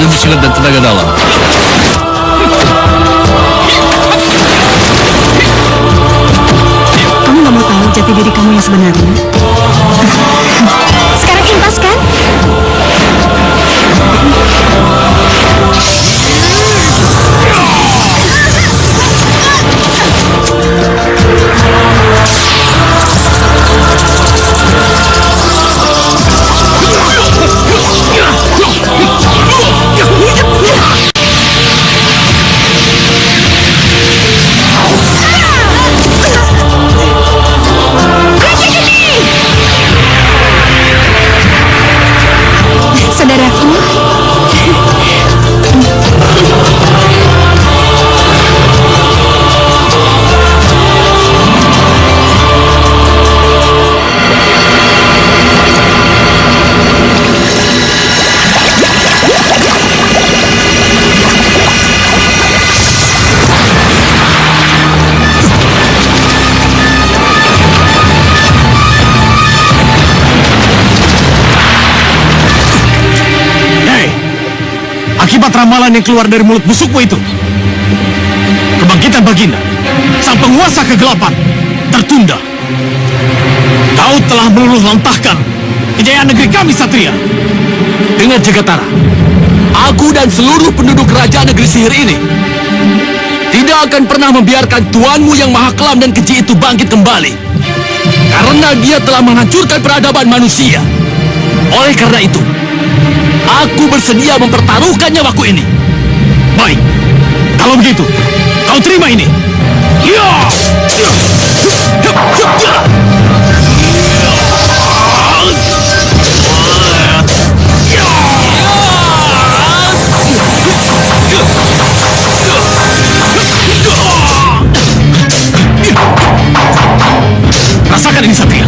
ilmu silat dan tenaga dalam. Kamu gak mau tahu jati diri kamu yang sebenarnya? Sekarang impas kan? Saudaraku, akibat ramalan yang keluar dari mulut busukmu itu, kebangkitan Baginda, sang penguasa kegelapan, tertunda. Kau telah meluluh lantahkan kejayaan negeri kami, Satria. Dengar Jagatara, aku dan seluruh penduduk kerajaan negeri sihir ini tidak akan pernah membiarkan tuanmu yang maha kelam dan keji itu bangkit kembali, karena dia telah menghancurkan peradaban manusia. Oleh karena itu, aku bersedia mempertaruhkan nyawaku ini. Baik, kalau begitu, kau terima ini. Rasakan ini, Satria.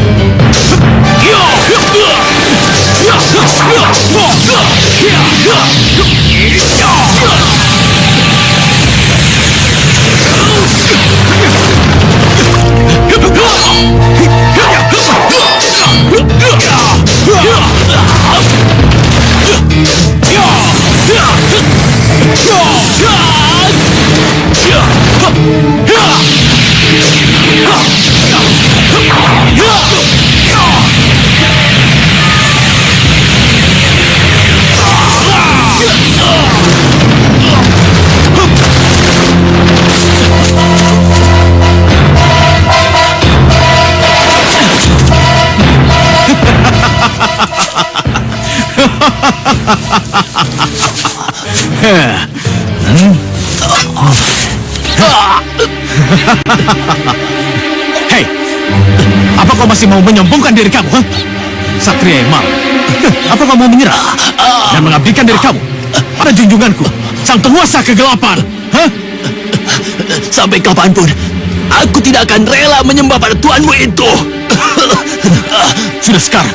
Hei, apa kau masih mau menyombongkan diri kamu? Huh? Satria yang malang. Apa kau mau menyerah dan mengabdikan diri kamu pada junjunganku, sang penguasa kegelapan? Huh? Sampai kapanpun, aku tidak akan rela menyembah pada tuanmu itu. Sudah sekarang,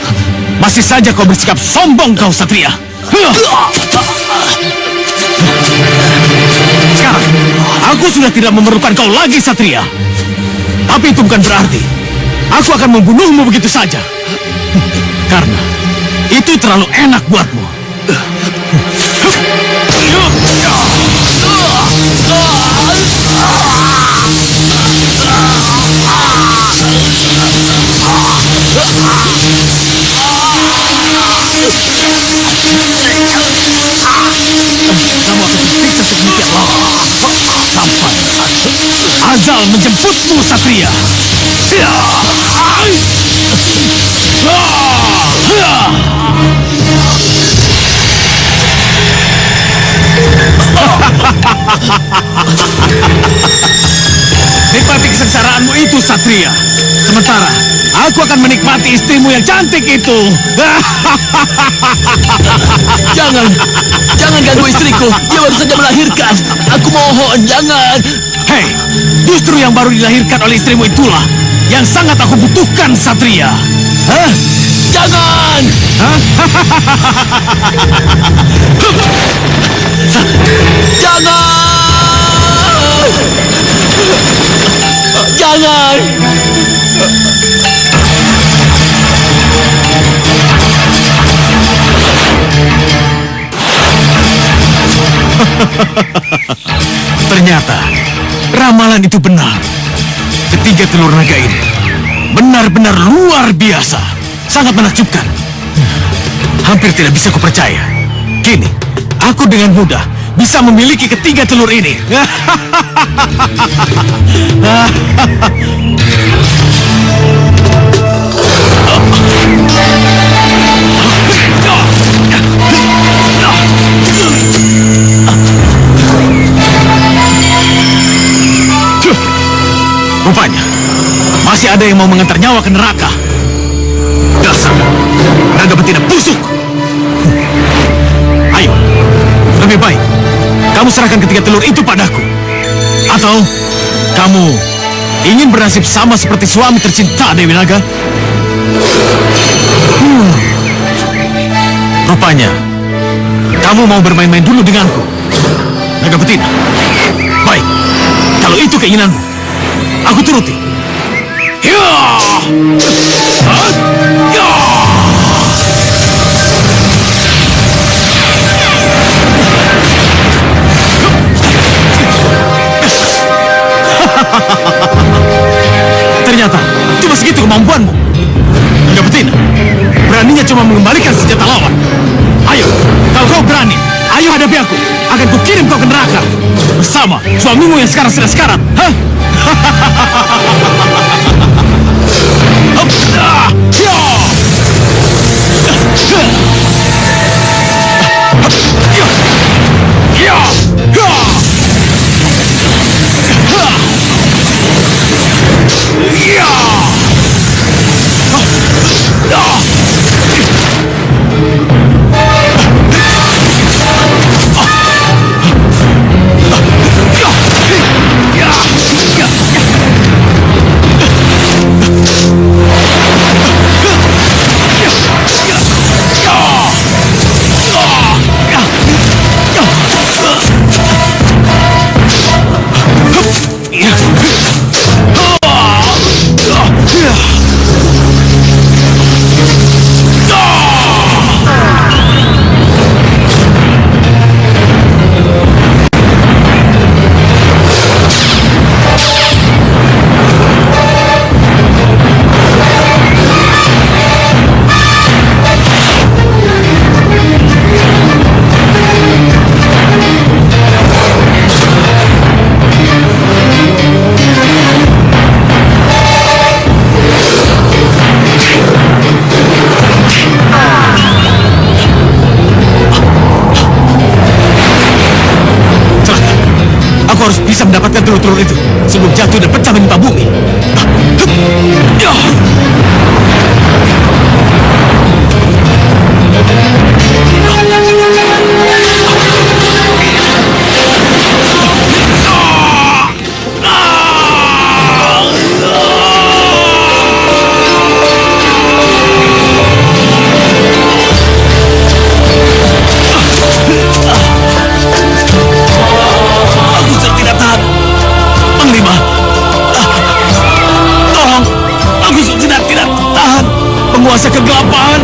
masih saja kau bersikap sombong kau, Satria. Sekarang, aku sudah tidak memerlukan kau lagi, Satria. Tapi itu bukan berarti aku akan membunuhmu begitu saja. Karena itu terlalu enak buatmu. Kamu akan tersiksa sedemikian lama sampai Azal menjemputmu, Satria. Nikmati kesengsaraanmu itu, Satria. Sementara aku akan menikmati istrimu yang cantik itu. Jangan ganggu istriku. Dia baru saja melahirkan. Aku mohon, jangan. Hei, justru yang baru dilahirkan oleh istrimu itulah yang sangat aku butuhkan, Satria. Hah? Jangan. Hah? Jangan. Ternyata ramalan itu benar. Ketiga telur naga ini benar-benar luar biasa. Sangat menakjubkan. Hampir tidak bisa kupercaya. Kini, aku dengan mudah bisa memiliki ketiga telur ini. Rupanya, masih ada yang mau mengantar nyawa ke neraka. Dasar naga betina busuk. Ayo, lebih baik kamu serahkan ketiga telur itu padaku. Atau kamu ingin bernasib sama seperti suami tercinta Dewi Naga? Rupanya kamu mau bermain-main dulu denganku, naga betina. Baik, kalau itu keinginanmu, aku turuti. Ya! Ya! Ternyata cuma segitu kemampuanmu, naga betina. Beraninya cuma mengembalikan senjata lawan. Ayo, kalau kau berani, ayo hadapi aku. Akan kukirim kau ke neraka bersama suamimu yang sekarang sudah sekarat. Hah? Aku harus bisa mendapatkan telur-telur itu sebelum jatuh dan pecah menimpa bumi. Penguasa kegelapan.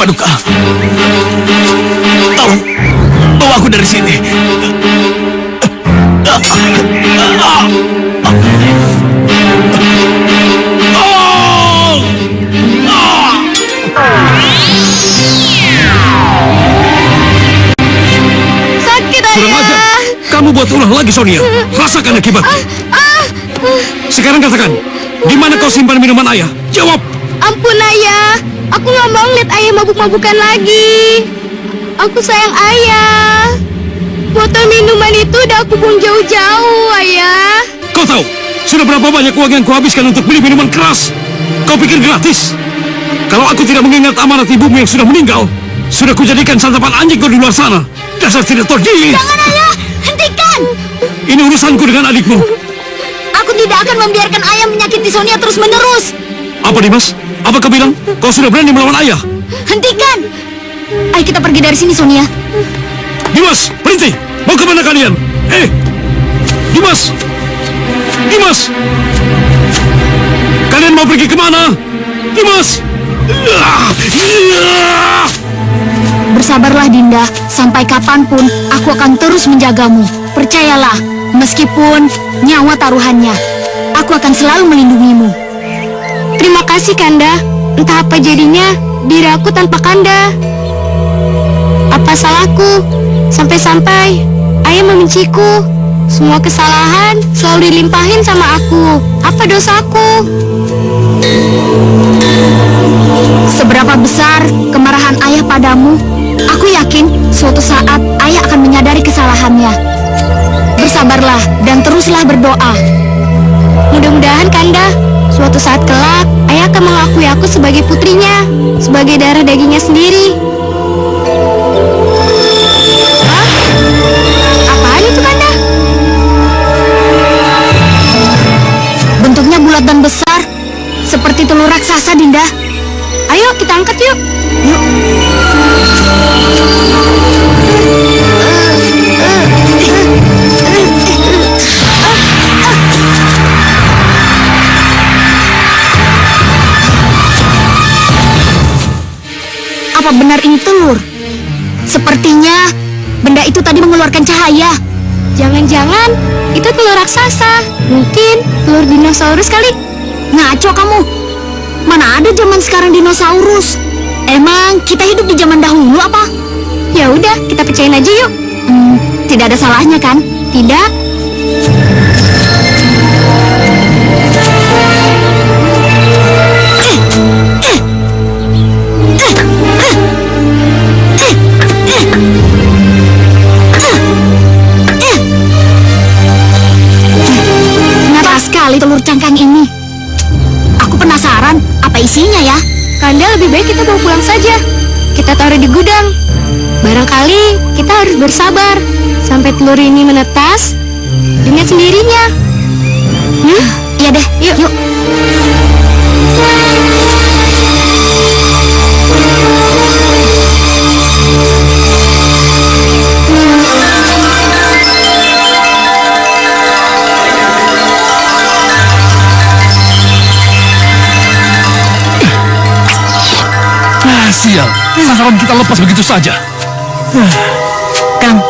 Paduka. Tolong, bawa aku dari sini. Sakit, Kurang Ayah. ajar. Kamu buat ulah lagi, Sonia. Rasakan akibat. Sekarang katakan, di mana kau simpan minuman ayah? Jawab. Ampun, Ayah. Aku nggak mau lihat Ayah mabuk-mabukan lagi. Aku sayang Ayah. Botol minuman itu udah aku buang jauh-jauh, Ayah. Kau tahu, sudah berapa banyak uang yang kuhabiskan untuk beli minuman keras? Kau pikir gratis? Kalau aku tidak mengingat amanat ibumu yang sudah meninggal, sudah kujadikan santapan anjing kau di luar sana. Dasar tidak tahu diri. Jangan, Ayah. Hentikan. Ini urusanku dengan adikmu. Aku tidak akan membiarkan Ayah menyakiti Sonia terus-menerus. Apa, Dimas? Apa kau bilang? Kau sudah berani melawan ayah? Hentikan. Ayo kita pergi dari sini, Sonia. Dimas, berhenti! Mau kemana kalian? Dimas! Dimas! Kalian mau pergi kemana? Dimas! Bersabarlah, Dinda. Sampai kapanpun aku akan terus menjagamu. Percayalah, meskipun nyawa taruhannya, aku akan selalu melindungimu. Terima kasih, Kanda. Entah apa jadinya diri aku tanpa Kanda. Apa salahku? Sampai-sampai Ayah membenciku. Semua kesalahan selalu dilimpahin sama aku. Apa dosaku? Seberapa besar kemarahan Ayah padamu, aku yakin suatu saat Ayah akan menyadari kesalahannya. Bersabarlah dan teruslah berdoa. Mudah-mudahan, Kanda, suatu saat kelak Ayah akan mengakui aku sebagai putrinya, sebagai darah dagingnya sendiri. Hah? Apaan itu, Kanda? Bentuknya bulat dan besar, seperti telur raksasa, Dinda. Ayo kita angkat yuk. Yuk. Apa benar ini telur? Sepertinya benda itu tadi mengeluarkan cahaya. Jangan-jangan itu telur raksasa. Mungkin telur dinosaurus kali. Ngaco kamu. Mana ada zaman sekarang dinosaurus? Emang kita hidup di zaman dahulu apa? Ya udah, kita percayain aja yuk. Tidak ada salahnya kan? Tidak? Kenapa sekali telur cangkang ini? Aku penasaran, apa isinya ya? Kanda, lebih baik kita bawa pulang saja. Kita taruh di gudang. Barangkali kita harus bersabar sampai telur ini menetas dengan sendirinya. Iya deh, yuk. Sial, sasaran kita lepas begitu saja. Kang,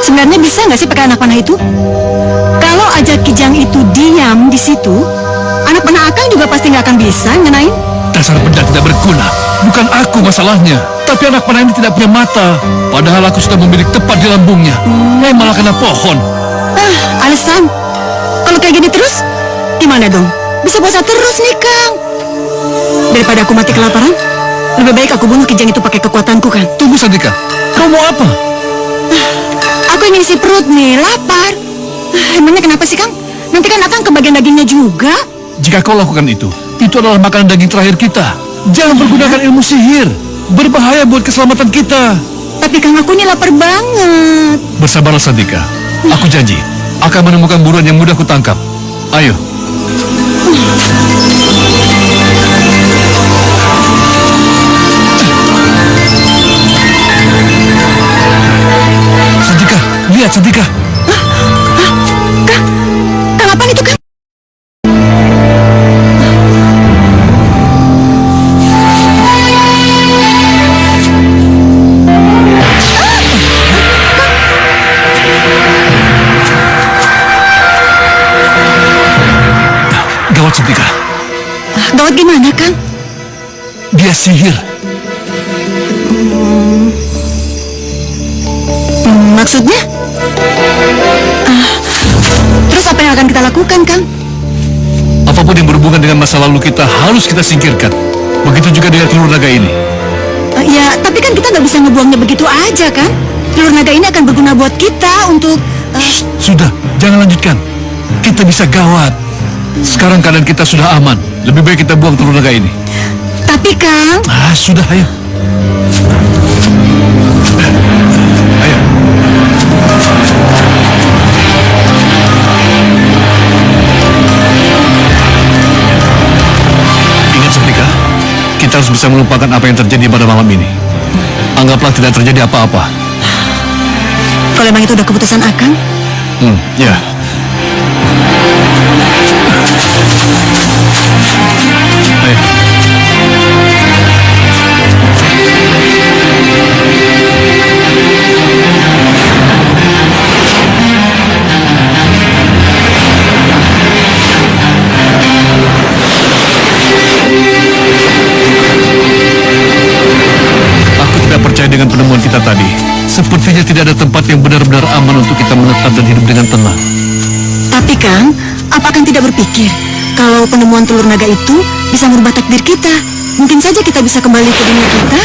sebenarnya bisa nggak sih pakai anak panah itu? Kalau aja Kijang itu diam di situ, anak panah Akang juga pasti nggak akan bisa ngenain. Dasar benda tidak berguna. Bukan aku masalahnya, tapi anak panah ini tidak punya mata. Padahal aku sudah membidik tepat di lambungnya. Malah kena pohon. Alasan? Kalau kayak gini terus, gimana dong? Bisa puasa terus nih, Kang. Daripada aku mati kelaparan, lebih baik aku bunuh Kijang itu pakai kekuatanku, Kang. Tunggu, Sandika. Kau mau apa? Aku ingin isi perut nih, lapar. Emangnya kenapa sih, Kang? Nanti kan Akang kebagian dagingnya juga. Jika kau lakukan itu adalah makanan daging terakhir kita. Jangan pergunakan ilmu sihir. Berbahaya buat keselamatan kita. Tapi Kang, aku ini lapar banget. Bersabarlah, Sandika. Aku janji akan menemukan buruan yang mudah kutangkap. Ayo. Sandika, lihat Sandika. Kang, apaan itu, Kang? sihir. Maksudnya? Terus apa yang akan kita lakukan, Kang? Apapun yang berhubungan dengan masa lalu kita harus kita singkirkan. Begitu juga dengan telur naga ini. Ya, tapi kan kita nggak bisa ngebuangnya begitu aja, kan? Telur naga ini akan berguna buat kita untuk... Sudah, jangan lanjutkan. Kita bisa gawat. Sekarang keadaan kita sudah aman. Lebih baik kita buang telur naga ini. Tapi, Kang... Sudah, ayo. Ayo. Ingat, Setrika, kita harus bisa melupakan apa yang terjadi pada malam ini. Anggaplah tidak terjadi apa-apa. Kalau memang itu udah keputusan Akang? Ya. Ayo. Aku tidak percaya dengan penemuan kita tadi. Sepertinya tidak ada tempat yang benar-benar aman untuk kita menetap dan hidup dengan tenang. Tapi, Kang, apa Kang tidak berpikir kalau penemuan telur naga itu bisa merubah takdir kita? Mungkin saja kita bisa kembali ke dunia kita.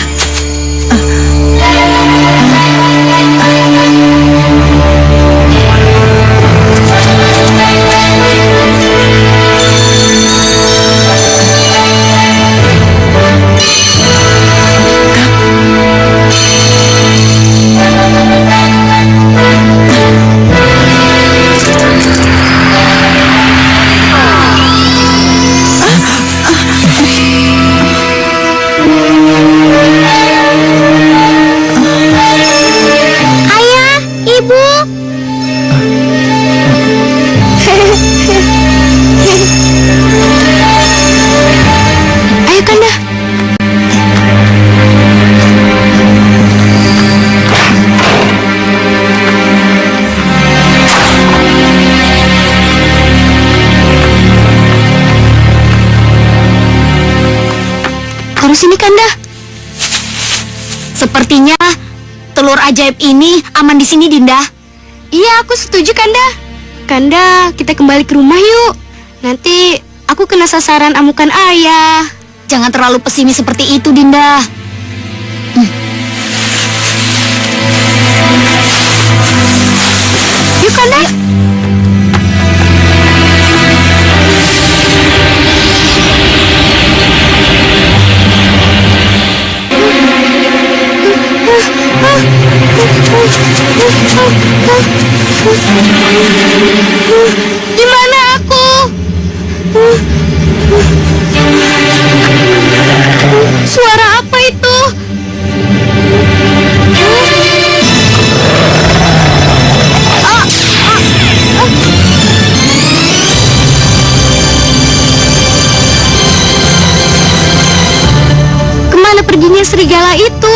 Sini, Kanda. Sepertinya telur ajaib ini aman di sini, Dinda. Iya, aku setuju, Kanda. Kanda, kita kembali ke rumah yuk. Nanti aku kena sasaran amukan ayah. Jangan terlalu pesimis seperti itu, Dinda. Yuk, Kanda. Di mana aku? Suara apa itu? Kemana perginya serigala itu?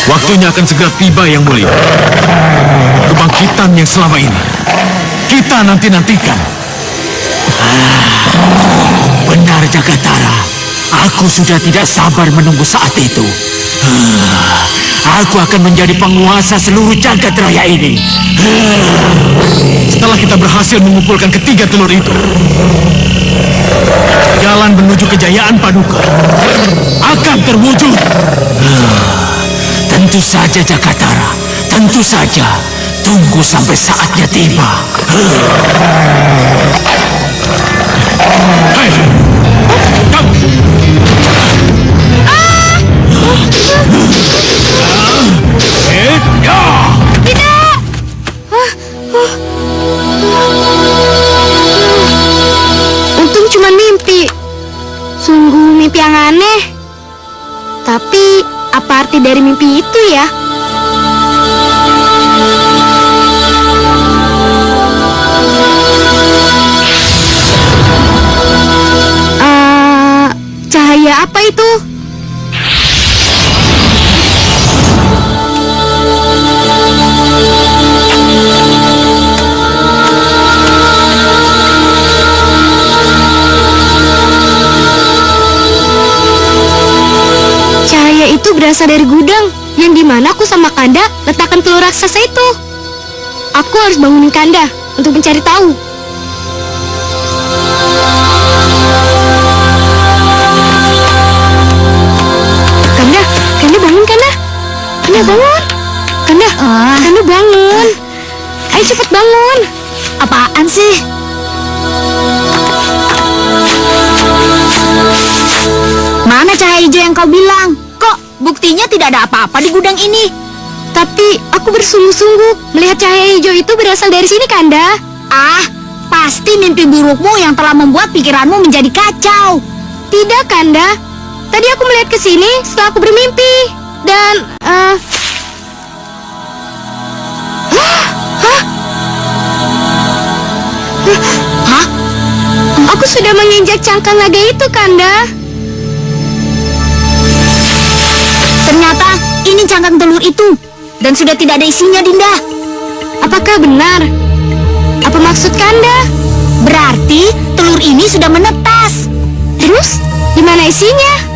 Waktunya akan segera tiba, Yang Mulia. Kebangkitan yang selama ini kita nanti-nantikan. Benar, Jagatara. Aku sudah tidak sabar menunggu saat itu. Aku akan menjadi penguasa seluruh jagat raya ini. Setelah kita berhasil mengumpulkan ketiga telur itu, jalan menuju kejayaan Paduka akan terwujud. Tentu saja, Jagatara. Tentu saja. Tunggu sampai saatnya tiba. Hei, kamu! Tidak! Untung cuma mimpi. Sungguh mimpi yang aneh. Tapi apa arti dari mimpi itu ya? Cahaya apa itu? Cahaya itu berasal dari gudang yang dimana aku sama Kanda letakkan telur raksasa itu. Aku harus bangunin Kanda untuk mencari tahu. Kanda bangun, Kanda. Kanda bangun. Kanda bangun. Ayo cepat bangun. Apaan sih? Mana cahaya hijau yang kau bilang? Kok buktinya tidak ada apa-apa di gudang ini? Tapi aku bersungguh-sungguh melihat cahaya hijau itu berasal dari sini, Kanda. Ah, pasti mimpi burukmu yang telah membuat pikiranmu menjadi kacau. Tidak, Kanda. Tadi aku melihat ke sini setelah aku bermimpi. Dan, Hah? Aku sudah menginjak cangkang naga itu, Kanda. Ternyata ini cangkang telur itu. Dan sudah tidak ada isinya, Dinda. Apakah benar? Apa maksud Kanda? Berarti telur ini sudah menetas. Terus, di mana isinya?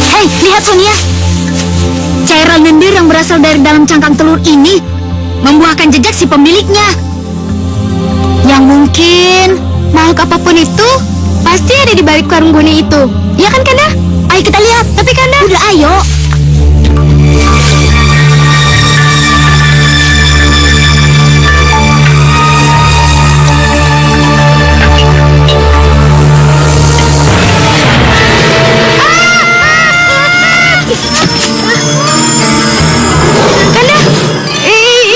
Hei, lihat Sonia. Cairan lendir yang berasal dari dalam cangkang telur ini membuahkan jejak si pemiliknya. Yang mungkin makhluk apapun itu pasti ada di balik karung boni itu. Ya kan, Kanda? Ayo kita lihat. Tapi Kanda, udah ayo. Kanda,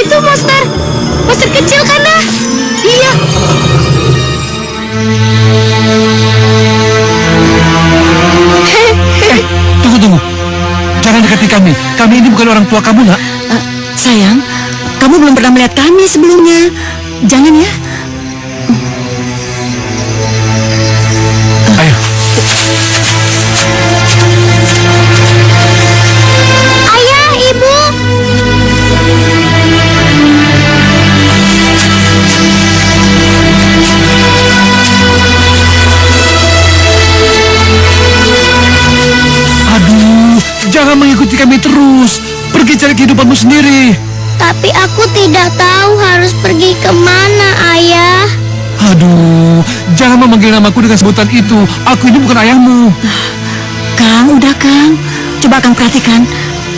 itu monster kecil, Kanda. Iya. Tunggu. Jangan dekati kami. Kami ini bukan orang tua kamu, nak. Sayang, kamu belum pernah melihat kami sebelumnya. Jangan ya. Ayo. Ayah, Ibu. Aduh, jangan mengikuti kami terus. Pergi cari kehidupanmu sendiri. Tapi aku tidak tahu harus pergi kemana, Ayah. Aduh, jangan memanggil namaku dengan sebutan itu. Aku ini bukan ayahmu. Kang, udah Kang. Coba Kang perhatikan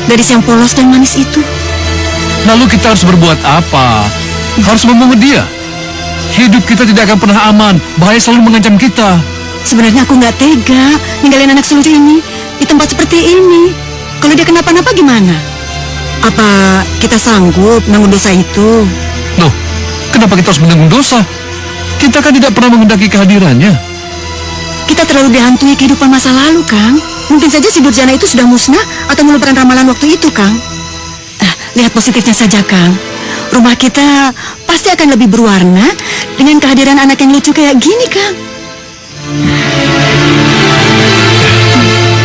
gadis yang polos dan manis itu. Lalu kita harus berbuat apa? Harus membunuh dia. Hidup kita tidak akan pernah aman. Bahaya selalu mengancam kita. Sebenarnya aku nggak tega ninggalin anak sulung ini di tempat seperti ini. Kalau dia kenapa-napa gimana? Apa kita sanggup menanggung dosa itu? Loh, kenapa kita harus menanggung dosa? Kita kan tidak pernah menghendaki kehadirannya. Kita terlalu dihantui kehidupan masa lalu, Kang. Mungkin saja si Durjana itu sudah musnah atau melupakan ramalan waktu itu, Kang. Lihat positifnya saja, Kang. Rumah kita pasti akan lebih berwarna dengan kehadiran anak yang lucu kayak gini, Kang.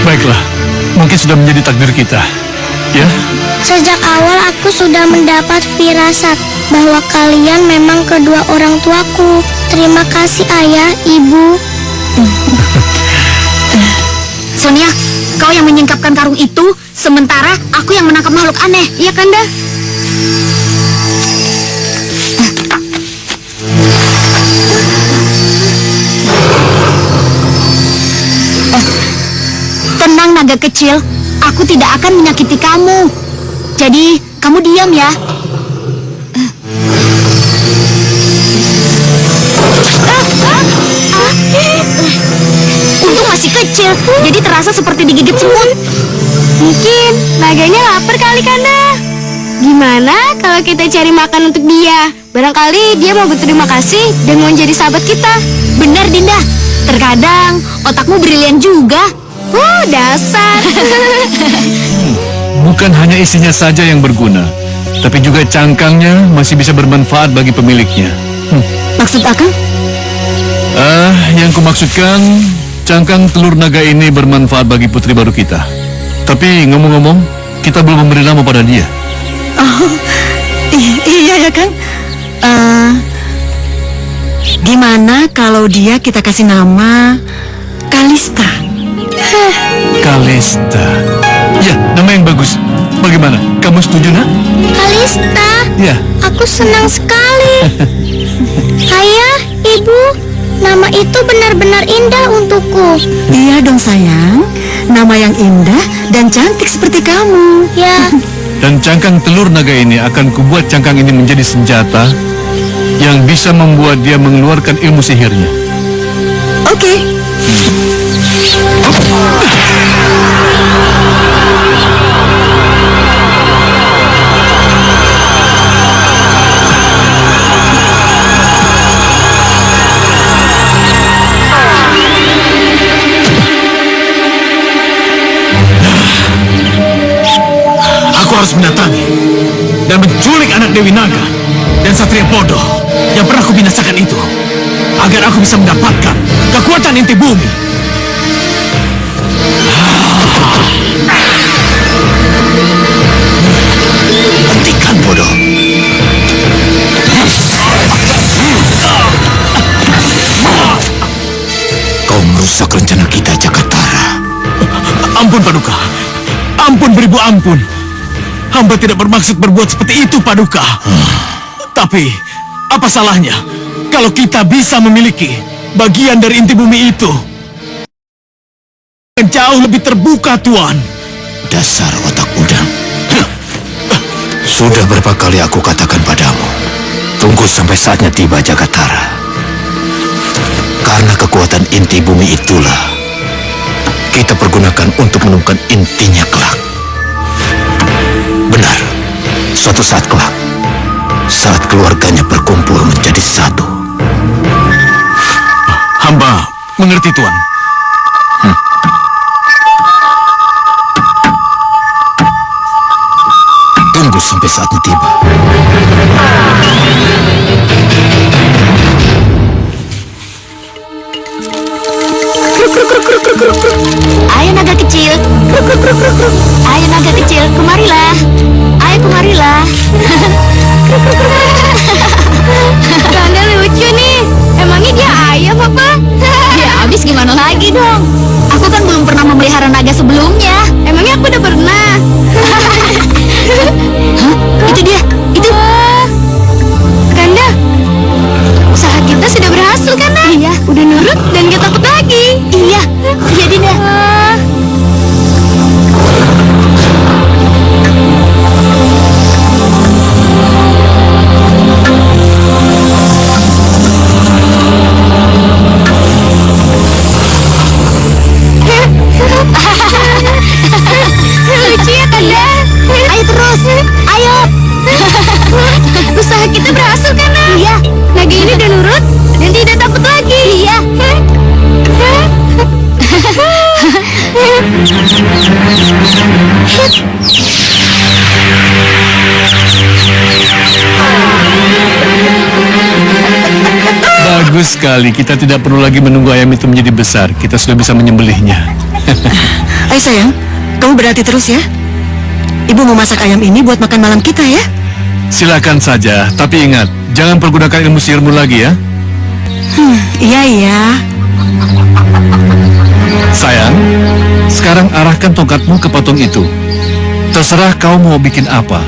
Baiklah, mungkin sudah menjadi takdir kita. Ya? Sejak awal aku sudah mendapat firasat bahwa kalian memang kedua orang tuaku. Terima kasih, Ayah, Ibu. Sonia, kau yang menyingkapkan karung itu, sementara aku yang menangkap makhluk aneh. Iya, Kanda? Tenang, naga kecil. Aku tidak akan menyakiti kamu. Jadi, kamu diam ya. Untung masih kecil, jadi terasa seperti digigit semut. Mungkin naganya lapar kali, Kanda. Gimana kalau kita cari makan untuk dia? Barangkali dia mau berterima kasih dan mau jadi sahabat kita. Benar, Dinda. Terkadang otakmu brilian juga. Dasar. Bukan hanya isinya saja yang berguna, tapi juga cangkangnya masih bisa bermanfaat bagi pemiliknya. Maksud Akang? Yang kumaksudkan, cangkang telur naga ini bermanfaat bagi putri baru kita. Tapi ngomong-ngomong, kita belum memberi nama pada dia. Oh, iya ya Kang. Gimana kalau dia kita kasih nama Kalista? Kalista. Ya, nama yang bagus. Bagaimana? Kamu setuju, Nak? Kalista, Ya. aku senang sekali. Ayah, Ibu, nama itu benar-benar indah untukku. Iya dong sayang. Nama yang indah dan cantik seperti kamu. Ya, Dan cangkang telur naga ini akan kubuat cangkang ini menjadi senjata yang bisa membuat dia mengeluarkan ilmu sihirnya. Oke. Aku harus mendatangi dan menculik anak Dewi Naga dan Satria Bodoh yang pernah kubinasakan itu, agar aku bisa mendapatkan kekuatan inti bumi. Hentikan, bodoh. Kau merusak rencana kita, Jakatara. Ampun, Paduka. Ampun, beribu ampun. Hamba tidak bermaksud berbuat seperti itu, Paduka. Tapi, apa salahnya kalau kita bisa memiliki bagian dari inti bumi itu? Jauh lebih terbuka, Tuan. Dasar otak udang. Sudah berapa kali aku katakan padamu, tunggu sampai saatnya tiba, Jakatara. Karena kekuatan inti bumi itulah kita pergunakan untuk menemukan intinya kelak. Benar, suatu saat kelak, saat keluarganya berkumpul menjadi satu. Hamba mengerti, Tuan. Tunggu sampai saatnya tiba. ayo naga kecil. Ayo naga kecil, kemarilah. Ayo kemarilah. Kanda lucu nih. Emangnya dia ayam apa? Ya habis gimana lagi dong? Aku kan belum pernah memelihara naga sebelumnya. Emangnya aku udah pernah? Hah? Itu dia. Itu. Kanda, usaha kita sudah berhasil kan? Iya, udah nurut dan gak takut lagi. Iya, iya Dinda. Lucu ya Kanda. Ayo terus, ayo. Usaha kita berhasil kan? Iya, naga ini udah nurut dan tidak takut lagi. Iya. Bagus sekali, kita tidak perlu lagi menunggu ayam itu menjadi besar. Kita sudah bisa menyembelihnya. Ayo sayang, kamu berhati terus ya. Ibu mau masak ayam ini buat makan malam kita ya. Silakan saja, tapi ingat, jangan pergunakan ilmu sihirmu lagi ya. Iya iya. Sayang, sekarang arahkan tongkatmu ke patung itu. Terserah kau mau bikin apa.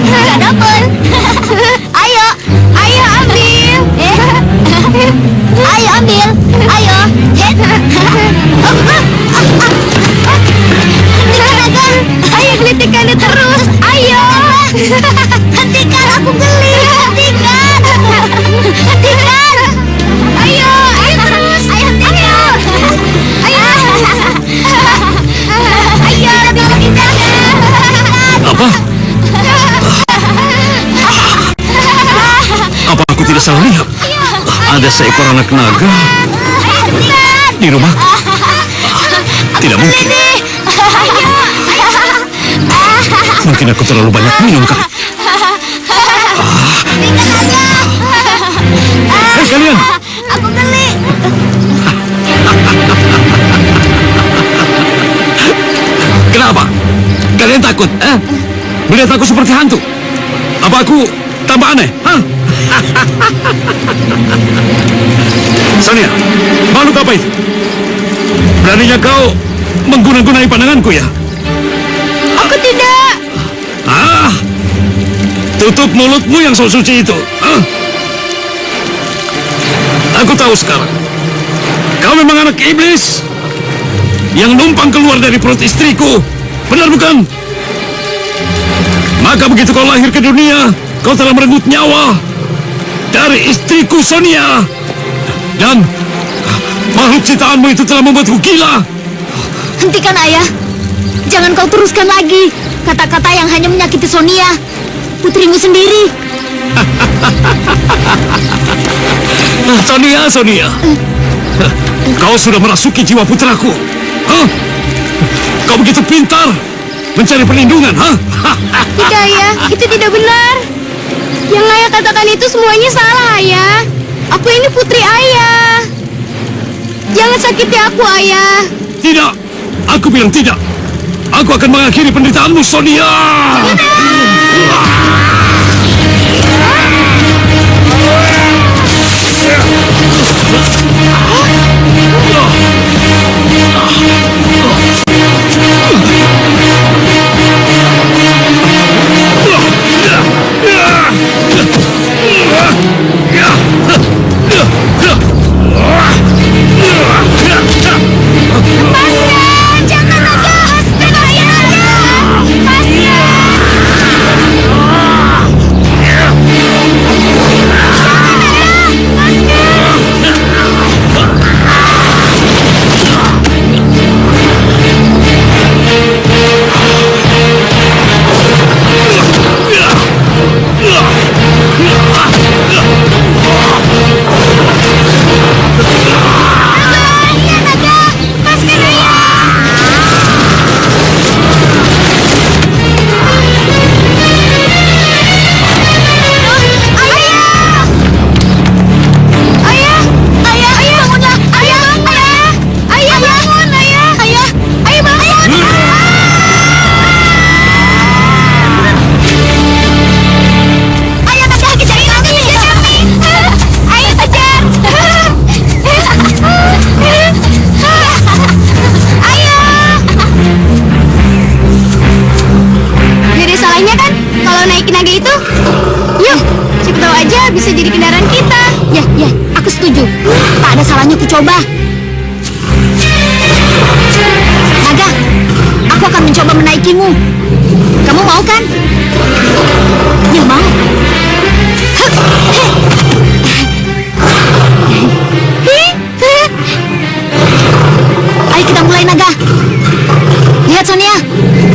Gak dapet. Ayo, ayo ambil. Ayo ambil. Ayo. Ayo gelitikkan terus. Ayo. Hentikan, aku geli. Hentikan. Hentikan. Ayo, ayo terus. Ayo hentikan. Ayo. Ayo, ayo, salah lihat. Ada seekor anak naga di rumah. Tidak mungkin. Mungkin aku terlalu banyak minum kan? Hei kalian! Aku geli. Kenapa? Kalian takut? Melihat aku seperti hantu? Apa aku tambah aneh? Hah? Sonia, makhluk apa itu? Beraninya kau mengguna-gunai pandanganku ya? Aku tidak. Tutup mulutmu yang sok suci itu. Aku tahu sekarang. Kau memang anak iblis yang numpang keluar dari perut istriku. Benar bukan? Maka begitu kau lahir ke dunia, kau telah merenggut nyawa dari istriku Sonia. Dan makhluk ciptaanmu itu telah membuatku gila. Hentikan, Ayah. Jangan kau teruskan lagi kata-kata yang hanya menyakiti Sonia, putrimu sendiri. Sonia. Kau sudah merasuki jiwa putraku. Kau begitu pintar mencari perlindungan, Tidak, Ayah. Itu tidak benar. Yang Ayah katakan itu semuanya salah, Ayah. Aku ini putri Ayah. Jangan sakiti aku, Ayah. Tidak, aku bilang tidak. Aku akan mengakhiri penderitaanmu, Sonia. Jangan, Naga. Aku coba. Naga, aku akan mencoba menaikimu. Kamu mau kan? Ya mau. Ayo kita mulai, Naga. Lihat Sonia,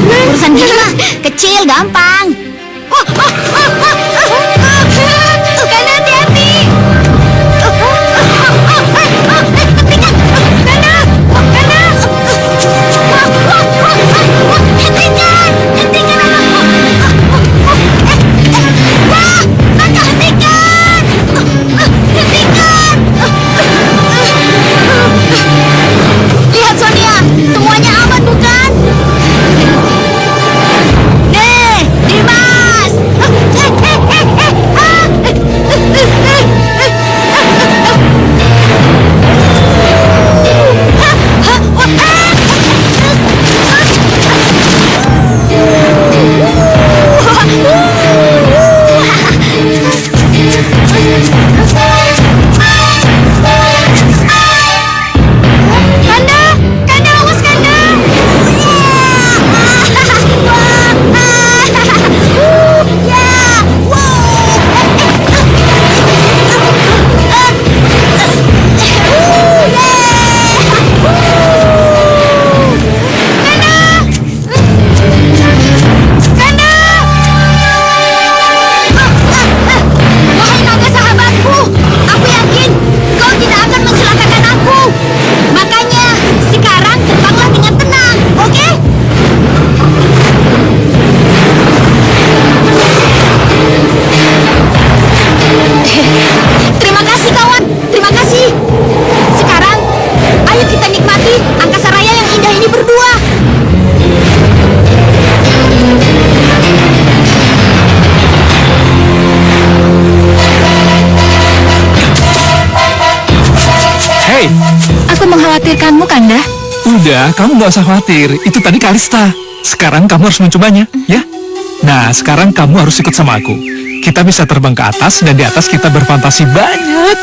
urusan gini mah kecil, gampang. Kan hati-hati. Lihat Sonia, semuanya aman bukan? Nih, Dimas. aku mengkhawatirkanmu, Kanda? Udah, kamu nggak usah khawatir. Itu tadi Kalista. Sekarang kamu harus mencobanya, ya? Nah, sekarang kamu harus ikut sama aku. Kita bisa terbang ke atas, dan di atas kita berfantasi banyak.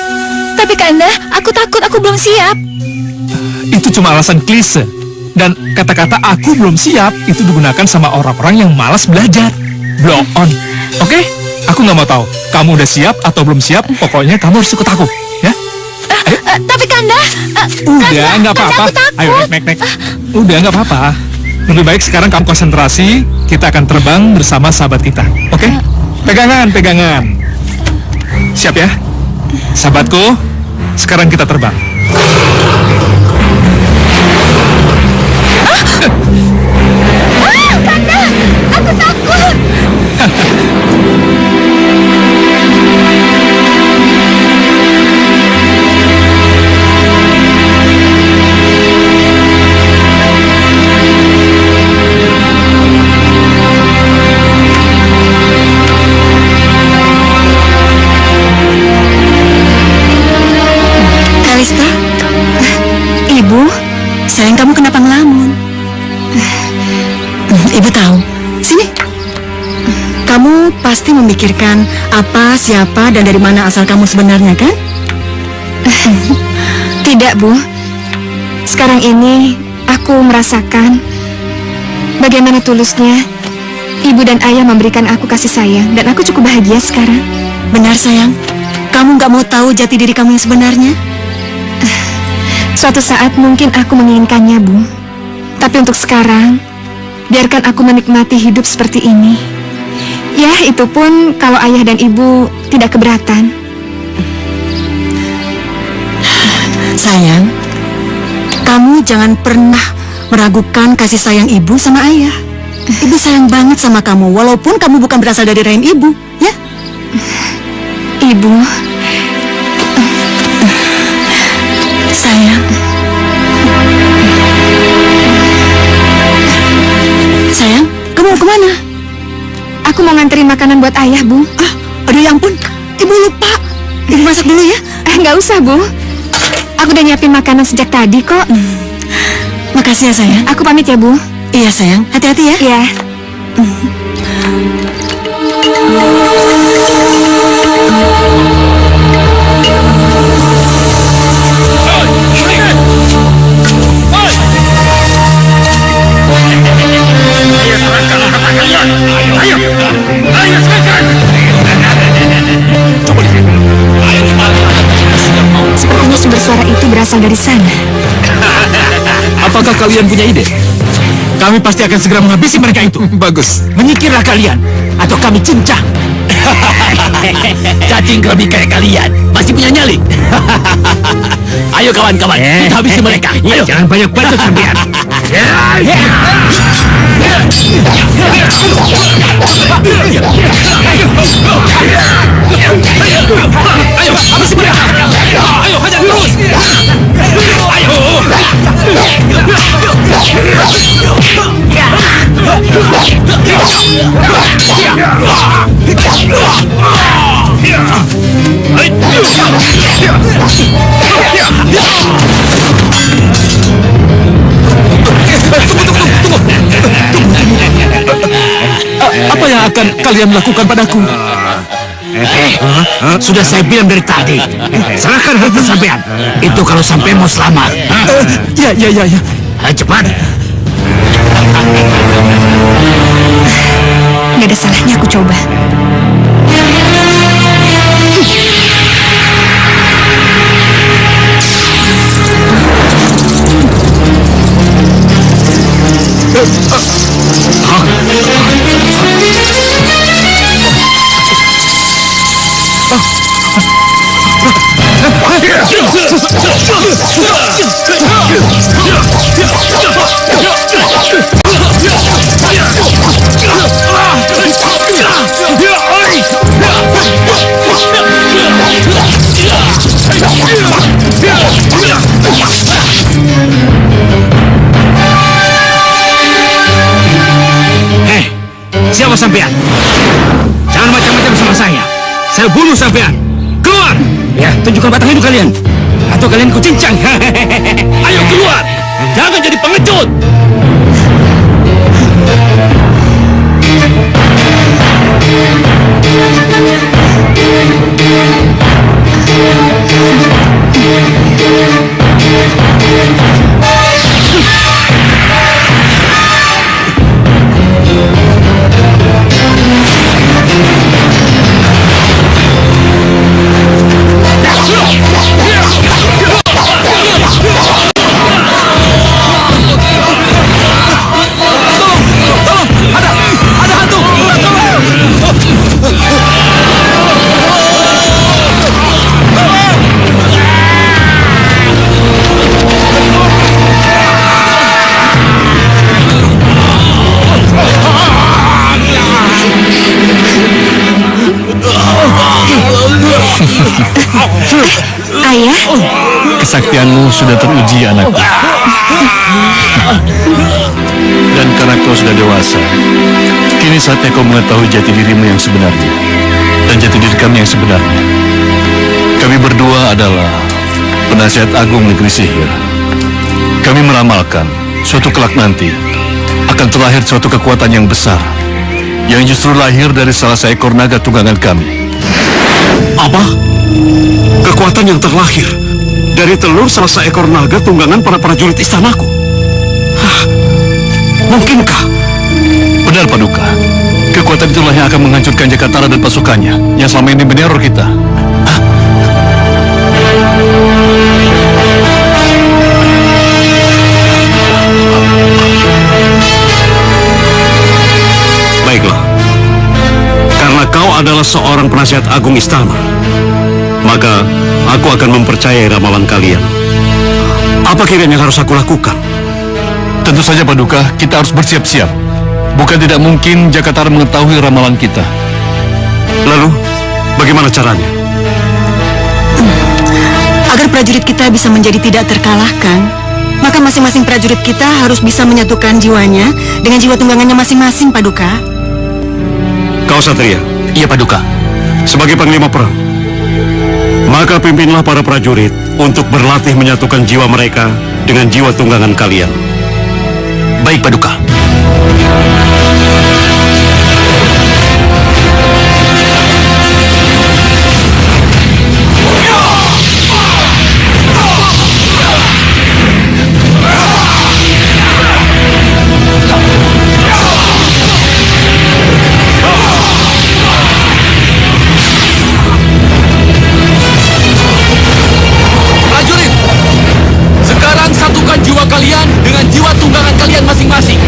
Tapi Kanda, aku takut, aku belum siap. Itu cuma alasan klise. Dan kata-kata aku belum siap itu digunakan sama orang-orang yang malas belajar. Blow on. Oke? Aku nggak mau tahu. Kamu udah siap atau belum siap, pokoknya kamu harus ikut aku. Ya? Tapi Kanda, Udah, nggak apa-apa. aku takut. Ayo, naik. Udah, nggak apa-apa. Lebih baik sekarang kamu konsentrasi. Kita akan terbang bersama sahabat kita. Oke? Pegangan. Siap ya? Sahabatku, sekarang kita terbang. Kanda, aku takut. Kalista, Ibu, sayang kamu kenapa ngelamun? Ibu tahu. Sini. Kamu pasti memikirkan apa, siapa, dan dari mana asal kamu sebenarnya, kan? tidak, Bu. Sekarang ini aku merasakan bagaimana tulusnya ibu dan ayah memberikan aku kasih sayang, dan aku cukup bahagia sekarang. Benar, sayang. Kamu nggak mau tahu jati diri kamu yang sebenarnya? Suatu saat mungkin aku menginginkannya, Bu. Tapi untuk sekarang, biarkan aku menikmati hidup seperti ini. Ya, itu pun kalau ayah dan ibu tidak keberatan. Sayang, kamu jangan pernah meragukan kasih sayang ibu sama ayah. Ibu sayang banget sama kamu, walaupun kamu bukan berasal dari rahim ibu, ya? Ibu, Sayang. Sayang, kamu mau kemana? aku mau nganterin makanan buat ayah, Bu. Aduh ya ampun, ibu lupa. Ibu masak dulu ya. Nggak usah, Bu. Aku udah nyiapin makanan sejak tadi kok. Makasih ya sayang. Aku pamit ya, Bu. Iya sayang, hati-hati ya. Iya. Sepertinya sumber suara itu berasal dari sana. Apakah kalian punya ide? Kami pasti akan segera menghabisi mereka itu. Bagus. Menyingkirlah kalian, atau kami cincang. Cacing lebih kayak kalian. Masih punya nyali. Ayo kawan-kawan, kita habisi mereka. Ayo. Jangan banyak bacot sampean. Ayo, habisi mereka. Ayo, hajar terus. Ayo. Apa yang akan kalian lakukan padaku? Sudah saya bilang dari tadi. Serahkan harta sampean. Itu kalau sampai mau selamat. Ya. Cepat. Nggak ada salahnya aku coba. Siapa sampean? Jangan macam-macam sama saya. Saya bunuh sampean. Keluar! Ya, tunjukkan batang hidup kalian. Atau kalian kucincang? Ayo keluar! Jangan jadi pengecut! Ayah, Kesaktianmu sudah teruji, anakku. Dan karena kau sudah dewasa, kini saatnya kau mengetahui jati dirimu yang sebenarnya dan jati diri kami yang sebenarnya. Kami berdua adalah penasihat agung negeri sihir. Kami meramalkan suatu kelak nanti akan terlahir suatu kekuatan yang besar yang justru lahir dari salah seekor naga tunggangan kami. Apa? Kekuatan yang terlahir dari telur salah seekor naga tunggangan para prajurit istanaku. Hah? Mungkinkah? Benar, Paduka. Kekuatan itulah yang akan menghancurkan Jakatara dan pasukannya yang selama ini meneror kita. Baiklah. Karena kau adalah seorang penasihat agung istana, maka aku akan mempercayai ramalan kalian. Apa kiranya yang harus aku lakukan? Tentu saja, Paduka, kita harus bersiap-siap. Bukan tidak mungkin Jakatara mengetahui ramalan kita. Lalu, bagaimana caranya? Agar prajurit kita bisa menjadi tidak terkalahkan, maka masing-masing prajurit kita harus bisa menyatukan jiwanya dengan jiwa tunggangannya masing-masing, Paduka. Kau Satria, Iya, Paduka. sebagai panglima perang, maka pimpinlah para prajurit untuk berlatih menyatukan jiwa mereka dengan jiwa tunggangan kalian. Baik, Paduka. Prajurit, sekarang satukan jiwa kalian dengan jiwa tunggangan kalian masing-masing.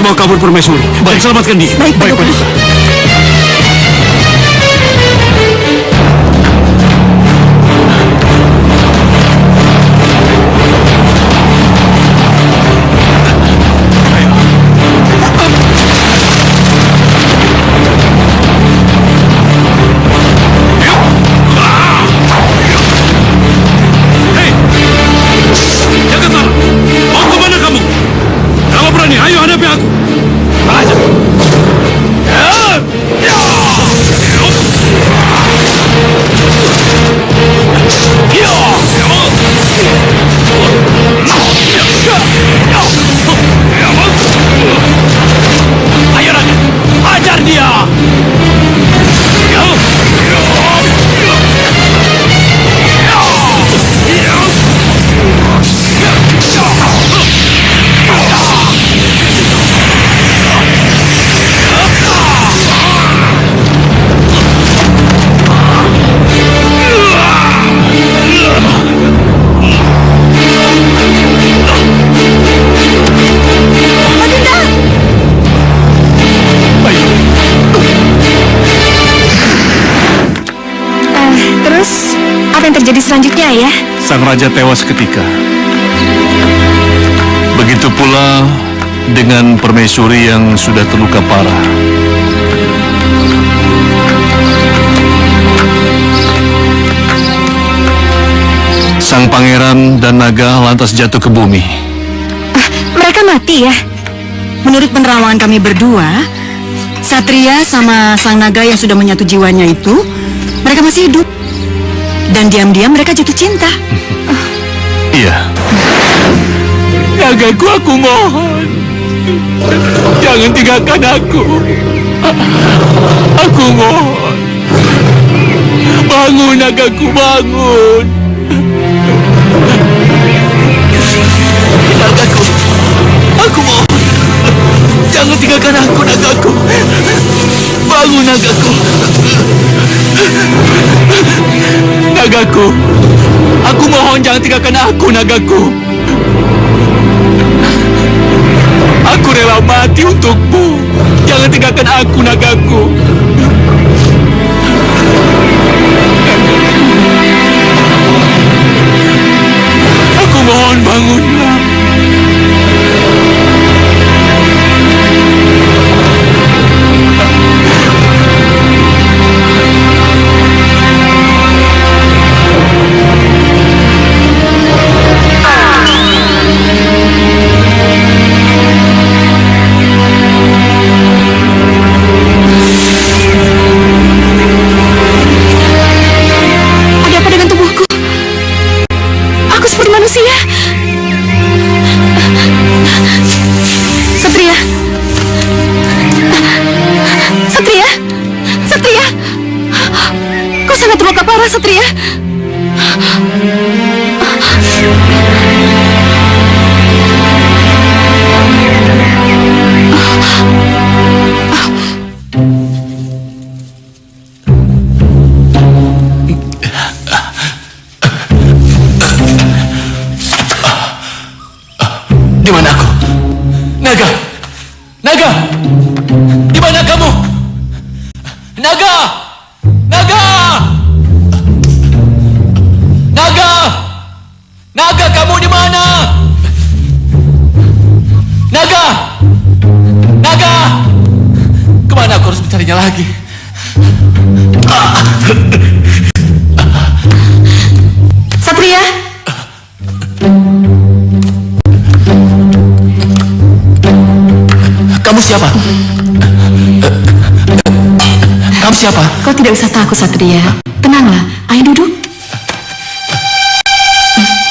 bawa kabur permaisuri. Baik, selamatkan dia. Baik, Pak Guru. Hei, Jagatara, mau kemana kamu? Kalau berani, ayo hadapi aku. Aja. Ayo Raga, hajar dia. Terus, apa yang terjadi selanjutnya, Ayah? Sang raja tewas seketika. Begitu pula dengan permaisuri yang sudah terluka parah. Sang pangeran dan naga lantas jatuh ke bumi. Mereka mati ya? Menurut penerawangan kami berdua, Satria sama sang naga yang sudah menyatu jiwanya itu, mereka masih hidup. Dan diam-diam mereka jatuh cinta. Iya. Nagaku, aku mohon. Jangan tinggalkan aku. Aku mohon. Bangun, nagaku, bangun. Nagaku, aku mohon. Jangan tinggalkan aku, nagaku. Bangun, nagaku. Nagaku, aku mohon jangan tinggalkan aku, nagaku. Aku rela mati untukmu. Jangan tinggalkan aku, nagaku. Aku mohon bangunlah. Satria. Di mana aku? Naga! Naga! Di mana kamu? Naga! Naga! Naga! Naga, kamu di mana? Naga! Naga! Kemana aku harus mencarinya lagi? Satria? Kamu siapa? Kamu siapa? Kau tidak usah takut, Satria. Tenanglah, ayo duduk.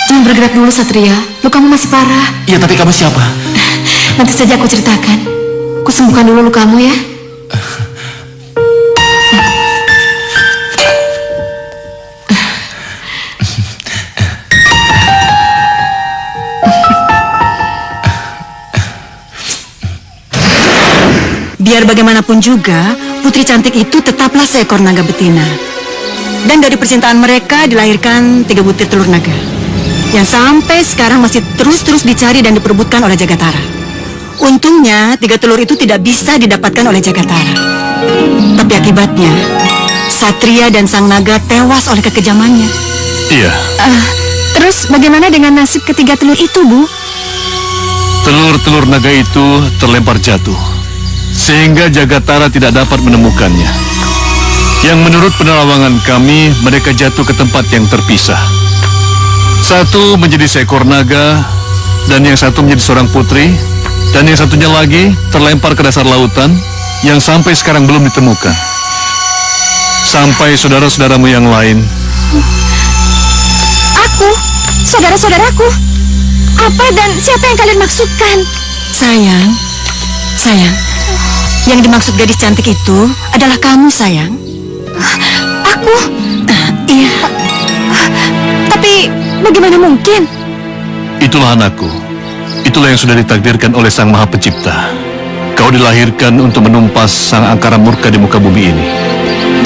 Jangan bergerak dulu, Satria. Lukamu masih parah. Iya, tapi kamu siapa? Nanti saja aku ceritakan. Kusembuhkan dulu lukamu ya. Biar bagaimanapun juga, putri cantik itu tetaplah seekor naga betina. Dan dari percintaan mereka dilahirkan 3 butir telur naga, yang sampai sekarang masih terus-terus dicari dan diperebutkan oleh Jagatara. Untungnya 3 telur itu tidak bisa didapatkan oleh Jagatara. Tapi akibatnya, Satria dan Sang Naga tewas oleh kekejamannya. Iya, Terus bagaimana dengan nasib ketiga telur itu, Bu? telur-telur naga itu terlempar jatuh, sehingga Jagatara tidak dapat menemukannya. Yang menurut penerawangan kami, mereka jatuh ke tempat yang terpisah. Satu menjadi seekor naga, dan yang satu menjadi seorang putri, dan yang satunya lagi terlempar ke dasar lautan, yang sampai sekarang belum ditemukan. Sampai saudara-saudaramu yang lain. Aku, saudara-saudaraku. Apa dan siapa yang kalian maksudkan? Sayang, yang dimaksud gadis cantik itu adalah kamu, sayang. Aku? Iya, Tapi bagaimana mungkin? Itulah anakku. Itulah yang sudah ditakdirkan oleh Sang Maha Pencipta. Kau dilahirkan untuk menumpas sang angkara murka di muka bumi ini.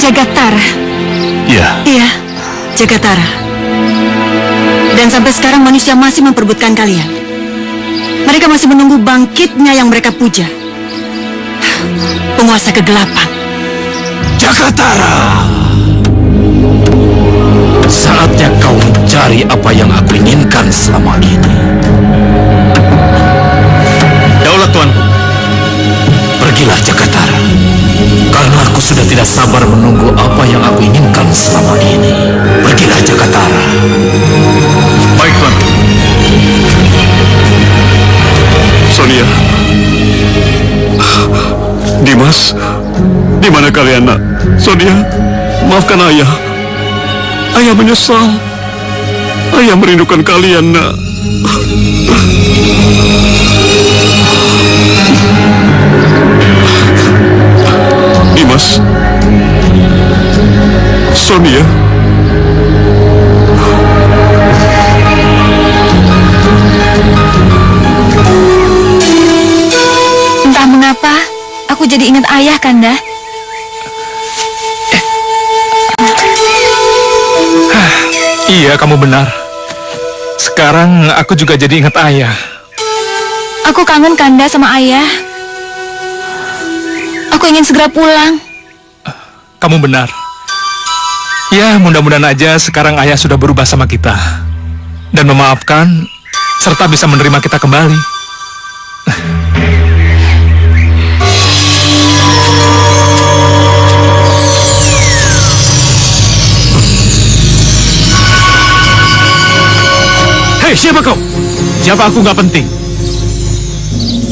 Jagatara. Ya, iya, Jagatara. Dan sampai sekarang manusia masih memperebutkan kalian. Mereka masih menunggu bangkitnya yang mereka puja. Penguasa kegelapan. Jagatara! Saatnya kau mencari apa yang aku inginkan selama ini. daulat tuanku. Pergilah Jagatara, karena aku sudah tidak sabar menunggu apa yang aku inginkan selama ini. Pergilah Jagatara. Baik, tuanku. Sonia, Dimas, di mana kalian, nak? Sonia, maafkan ayah. Ayah menyesal. Ayah merindukan kalian, nak. Dimas, Sonia. Entah mengapa, aku jadi ingat ayah, Kanda. Iya, kamu benar. Sekarang aku juga jadi ingat ayah. Aku kangen, Kanda, sama ayah. Aku ingin segera pulang. Kamu benar. Ya, mudah-mudahan aja sekarang ayah sudah berubah sama kita. Dan memaafkan, serta bisa menerima kita kembali. Hei, siapa kau? Siapa aku nggak penting.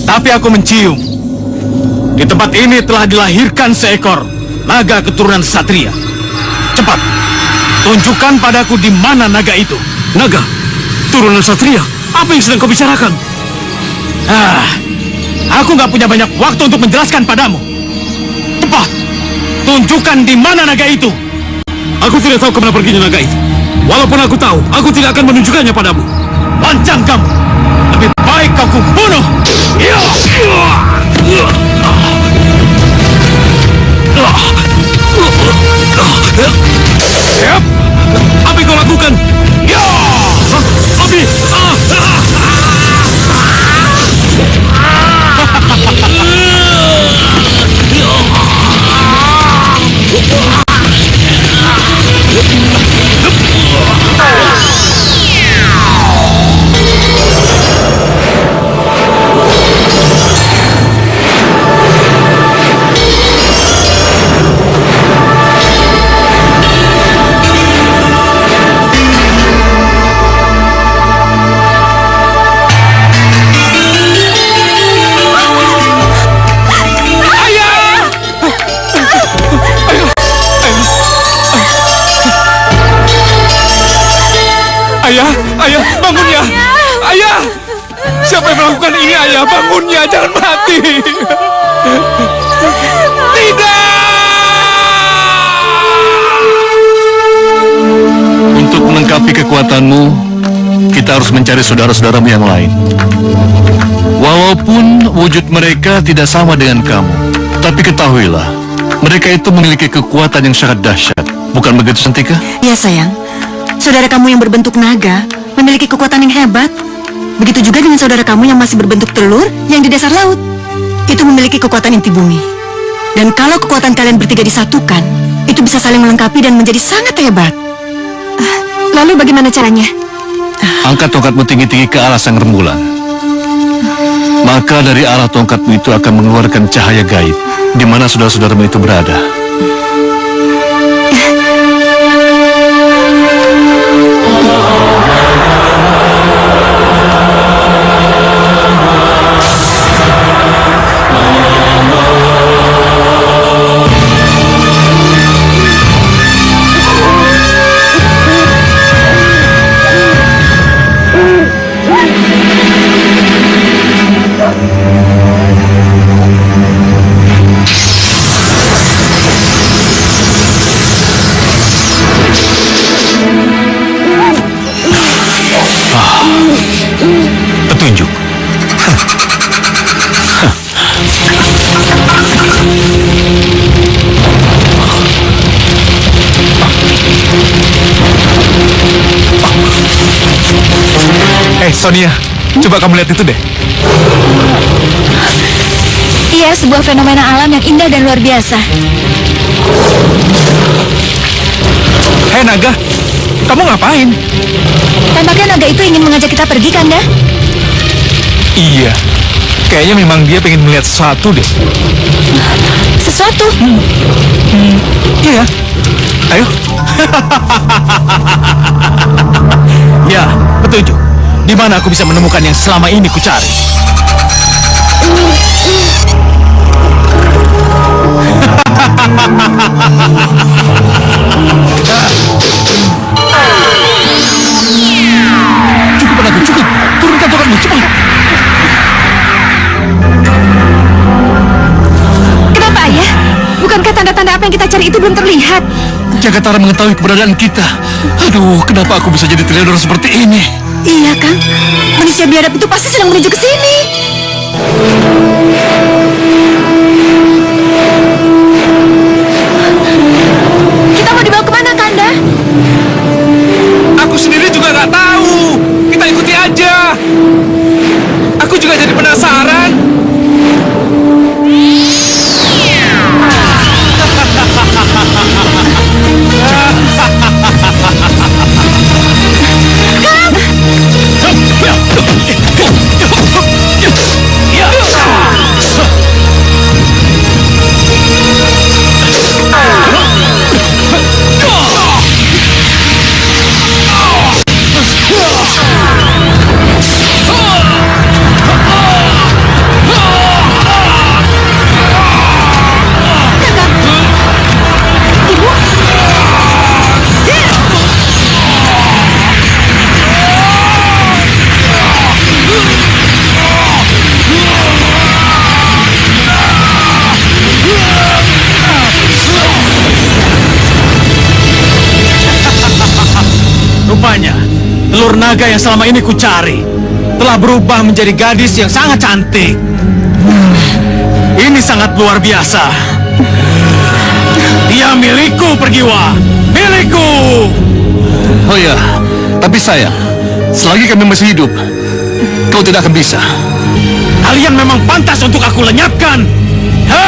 Tapi aku mencium. Di tempat ini telah dilahirkan seekor naga keturunan Satria. Cepat, tunjukkan padaku di mana naga itu. Naga, turunan Satria. Apa yang sedang kau bicarakan? Aku nggak punya banyak waktu untuk menjelaskan padamu. Cepat, tunjukkan di mana naga itu. Aku tidak tahu kemana perginya naga itu. Walaupun aku tahu, aku tidak akan menunjukkannya padamu. Lancang kamu. Lebih baik kau kubunuh. Apa yang kau lakukan? Abi! Ayah, bangun ya. Ayah, siapa yang melakukan ini? Ayah, bangun ya, jangan mati. Tidak. Untuk melengkapi kekuatanmu, kita harus mencari saudara-saudaramu yang lain. Walaupun wujud mereka tidak sama dengan kamu, tapi ketahuilah, mereka itu memiliki kekuatan yang sangat dahsyat. Bukan begitu, Santika? Ya sayang, saudara kamu yang berbentuk naga memiliki kekuatan yang hebat. Begitu juga dengan saudara kamu yang masih berbentuk telur yang di dasar laut. Itu memiliki kekuatan inti bumi. Dan kalau kekuatan kalian bertiga disatukan, itu bisa saling melengkapi dan menjadi sangat hebat. Lalu bagaimana caranya? Angkat tongkatmu tinggi-tinggi ke arah sang rembulan. Maka dari arah tongkatmu itu akan mengeluarkan cahaya gaib di mana saudara-saudaramu itu berada. Petunjuk. Sonia, coba kamu lihat itu deh. Iya, sebuah fenomena alam yang indah dan luar biasa. Hei naga, kamu ngapain? Tampaknya naga itu ingin mengajak kita pergi, Kanda. Iya, kayaknya memang dia pengen melihat sesuatu deh. Sesuatu? Iya, ayo. Ya, petunjuk. Di mana aku bisa menemukan yang selama ini ku cari? Cukup anakku, cukup. Turunkan tongkatmu, cepat. Kenapa, Ayah? Bukankah tanda-tanda apa yang kita cari itu belum terlihat? Jagatara mengetahui keberadaan kita. Aduh, kenapa aku bisa jadi teledor seperti ini? Iya, Kang. Manusia biadab itu pasti sedang menuju ke sini. Kita mau dibawa kemana, Kanda? Aku sendiri juga nggak tahu. Kita ikuti aja. Aku juga jadi penasaran. Rupanya, telur naga yang selama ini ku cari telah berubah menjadi gadis yang sangat cantik. Ini sangat luar biasa. Dia milikku, Pergiwa. Milikku. Oh ya, tapi sayang, selagi kami masih hidup, kau tidak akan bisa. Kalian memang pantas untuk aku lenyapkan. Ha!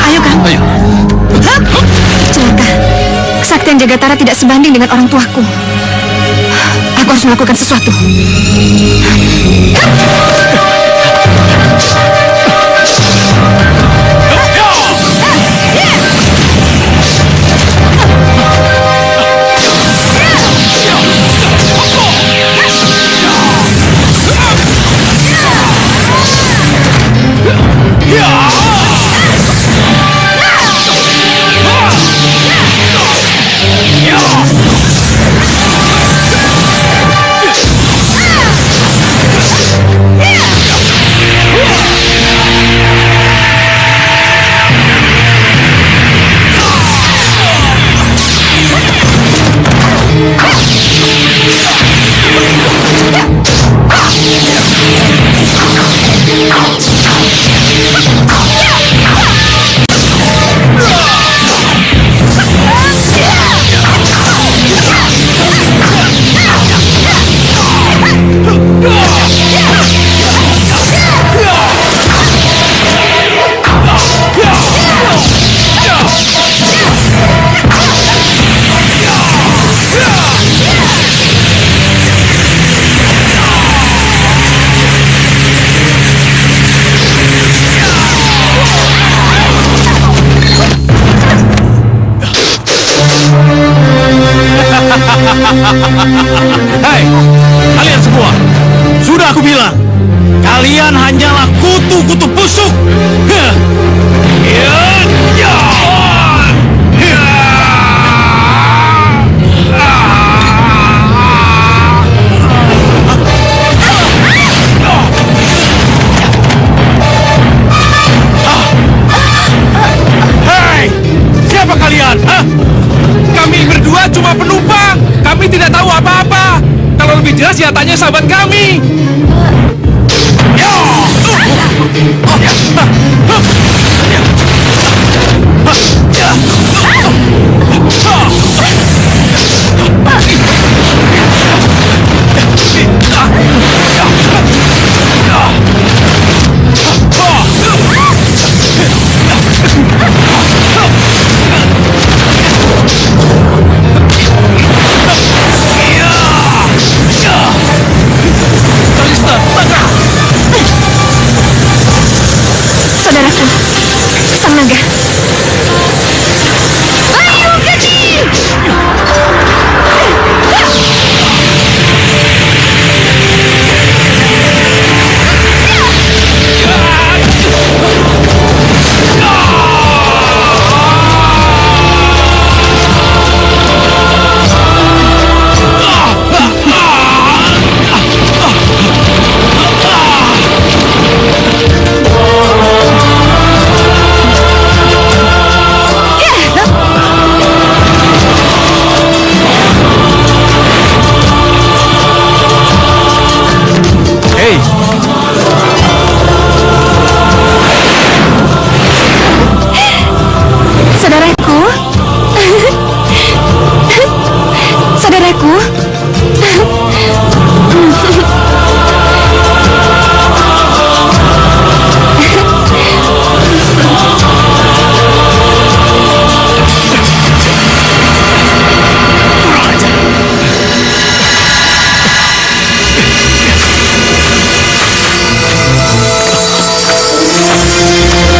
Ayo, Kang. Ayo. Celaka. Kesaktian Jagatara tidak sebanding dengan orang tuaku. Aku harus melakukan sesuatu. Hei, kalian semua. Sudah aku bilang, kalian hanyalah kutu-kutu busuk. Hah. Ya, ya. Hei, siapa kalian? Hah? Kami berdua cuma penumpang. Kami tidak tahu apa-apa. Kalau lebih jelas ya tanya sahabat kami. Ya. Saudaraku, sang naga. Ayo, Gaji! Saudaraku. Saudaraku.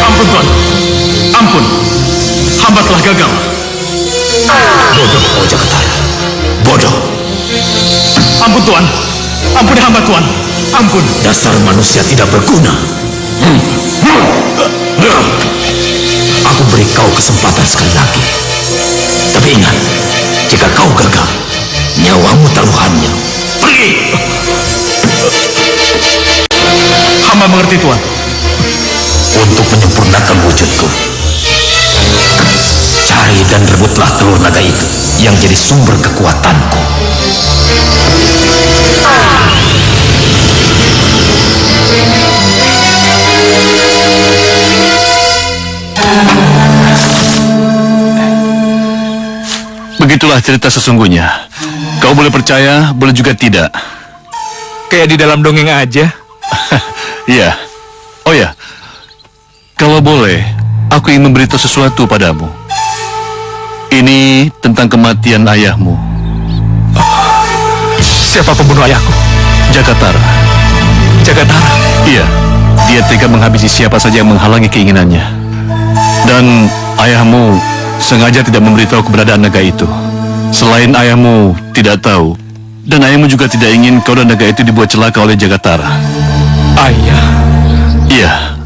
Ampun, Tuan. Ampun. Hamba telah gagal. Bodoh kau Jagatara. Bodoh. Ampun, Tuan. Ampuni hamba, Tuan. Ampun. Dasar manusia tidak berguna. Aku beri kau kesempatan sekali lagi. Tapi ingat, jika kau gagal, nyawamu taruhannya. Pergi! Hamba mengerti, Tuan. Untuk menyempurnakan wujudku, cari dan rebutlah telur naga itu yang jadi sumber kekuatanku. Begitulah cerita sesungguhnya. Kau boleh percaya, boleh juga tidak. Kayak di dalam dongeng aja. Iya. Oh ya, kalau boleh, aku ingin memberitahu sesuatu padamu. Ini tentang kematian ayahmu. Siapa pembunuh ayahku? Jagatara. Jagatara. Iya, dia tega menghabisi siapa saja yang menghalangi keinginannya. Dan ayahmu sengaja tidak memberitahu keberadaan naga itu. Selain ayahmu tidak tahu, dan ayahmu juga tidak ingin kau dan naga itu dibuat celaka oleh Jagatara. Ayah. Iya,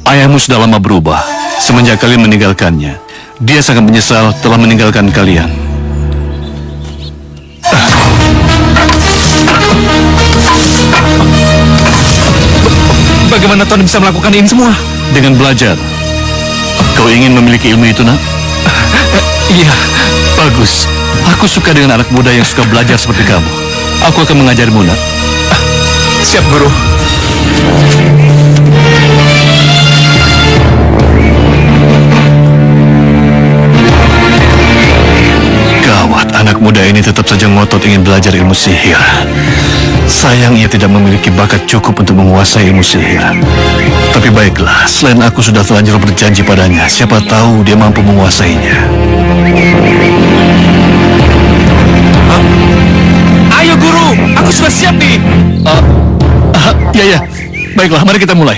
ayahmu sudah lama berubah semenjak kalian meninggalkannya. Dia sangat menyesal telah meninggalkan kalian. Bagaimana Tuan bisa melakukan ini semua? Dengan belajar. Kau ingin memiliki ilmu itu, nak? Iya. Bagus. Aku suka dengan anak muda yang suka belajar seperti kamu. Aku akan mengajarimu, nak. Siap, Guru. Gawat, anak muda ini tetap saja ngotot ingin belajar ilmu sihir. Sayang ia tidak memiliki bakat cukup untuk menguasai ilmu sihir. Tapi baiklah, selain aku sudah terlanjur berjanji padanya, siapa tahu dia mampu menguasainya. Ayo, Guru. Aku sudah siap nih. Ya, baiklah, mari kita mulai.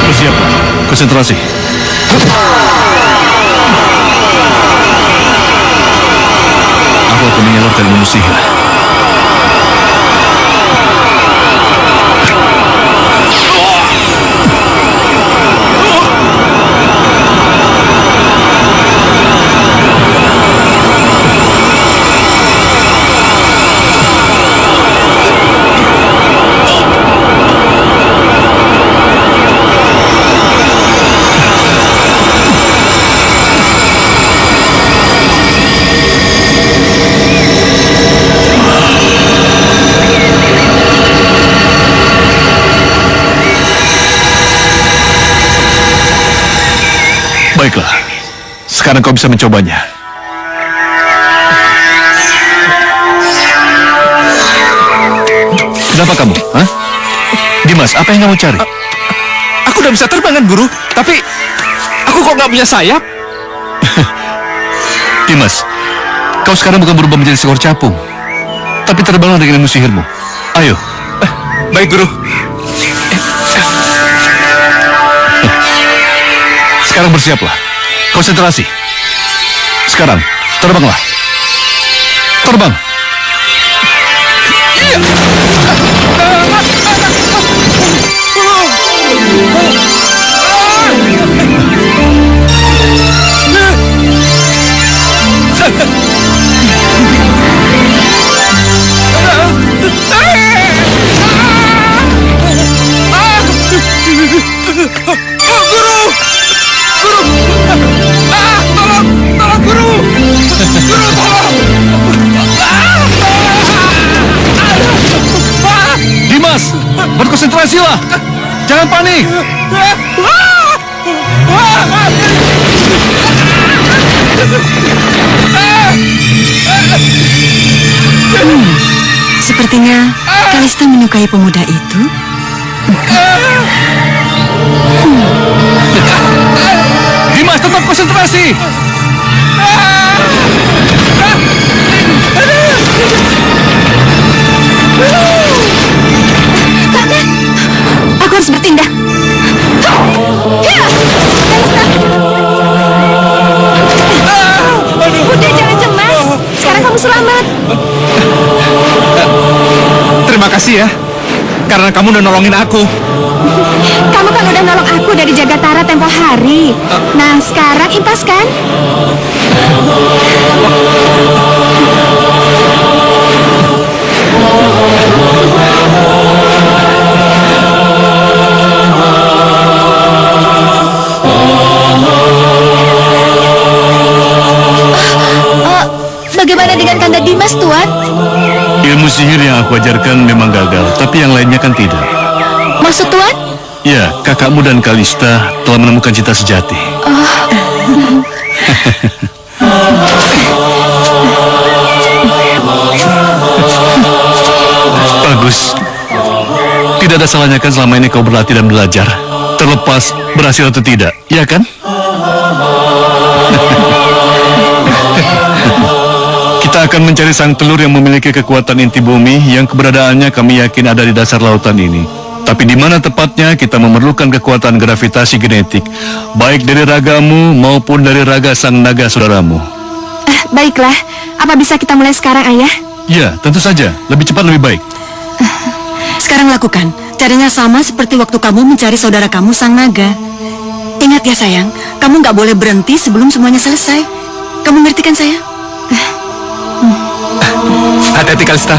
Bersiap, konsentrasi. membantu menyalurkan ilmu sihir. Baiklah, sekarang kau bisa mencobanya. Kenapa kamu? Hah? Dimas, apa yang kamu cari? Aku udah bisa terbang kan, Guru? Tapi aku kok nggak punya sayap? Dimas, kau sekarang bukan berubah menjadi seekor capung, tapi terbanglah dengan ilmu sihirmu. Ayo. Baik, Guru. Sekarang bersiaplah. Konsentrasi. Sekarang, terbanglah. Terbang. Iya. Dimas, berkonsentrasilah. Jangan panik. Sepertinya Kalista menyukai pemuda itu. Dimas, tetap konsentrasi. Aku harus bertindak. Udah, jangan cemas. Sekarang kamu selamat. Terima kasih ya, karena kamu udah nolongin aku. Kamu kan udah nolong aku dari Jagatara tempo hari. Nah, sekarang impas kan? Bagaimana dengan Kanda Dimas, Tuan? Ilmu sihir yang aku ajarkan memang gagal, tapi yang lainnya kan tidak. Maksud Tuan? Ya, kakakmu dan Kalista telah menemukan cinta sejati. Bagus. Tidak ada salahnya kan selama ini kau berlatih dan belajar, terlepas berhasil atau tidak, ya kan? Kita akan mencari sang telur yang memiliki kekuatan inti bumi yang keberadaannya kami yakin ada di dasar lautan ini. Tapi di mana tepatnya kita memerlukan kekuatan gravitasi genetik, baik dari ragamu maupun dari raga sang naga saudaramu. Baiklah, apa bisa kita mulai sekarang, Ayah? Ya, tentu saja. Lebih cepat lebih baik. Sekarang lakukan. Caranya sama seperti waktu kamu mencari saudara kamu sang naga. Ingat ya sayang, kamu nggak boleh berhenti sebelum semuanya selesai. Kamu ngerti kan sayang? Hati-hati, Kalista.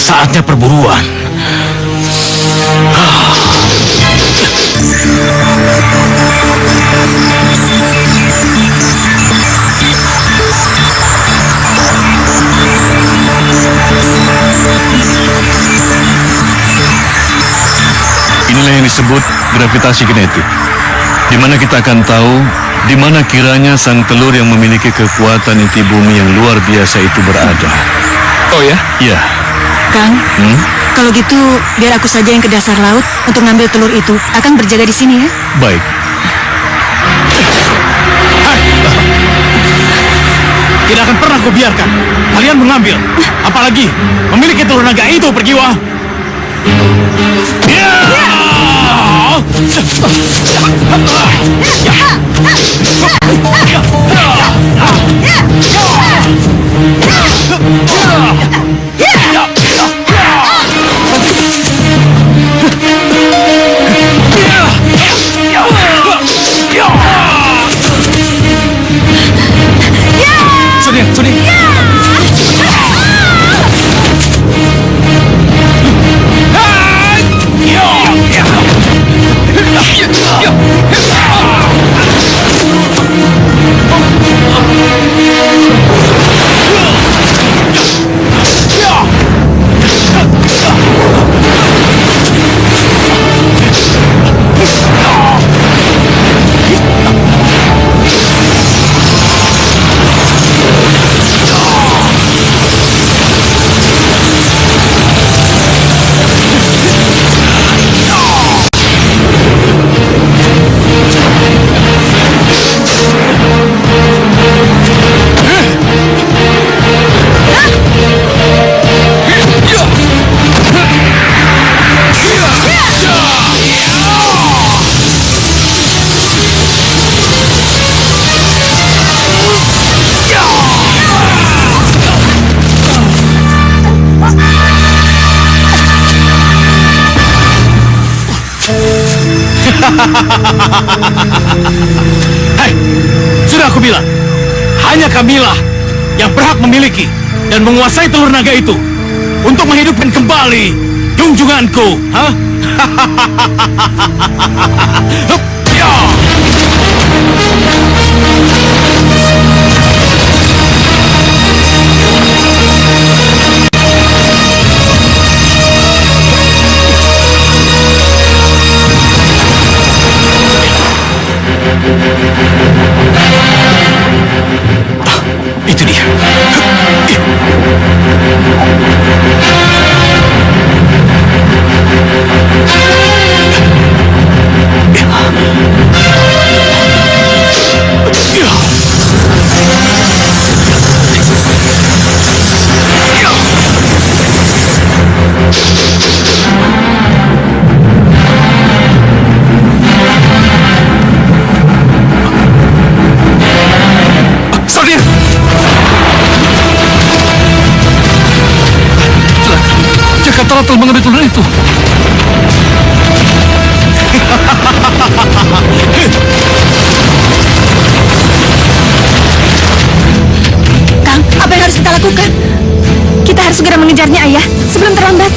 Saatnya perburuan. Inilah yang disebut gravitasi genetik, di mana kita akan tahu di mana kiranya sang telur yang memiliki kekuatan inti bumi yang luar biasa itu berada. Oh ya? Ya, Kang, kalau gitu biar aku saja yang ke dasar laut untuk ngambil telur itu. Akan berjaga di sini ya. baik. Tidak akan pernah kubiarkan kalian mengambil, apalagi memiliki telur naga itu, Pergiwa. Sudi. Hei, sudah aku bilang, hanya Kamilah yang berhak memiliki dan menguasai telur naga itu untuk menghidupkan kembali junjunganku. Hah? Hup, ya! Itu dia. Jagatara telah mengambil telur itu. Kang, apa yang harus kita lakukan? Kita harus segera mengejarnya, Ayah, sebelum terlambat.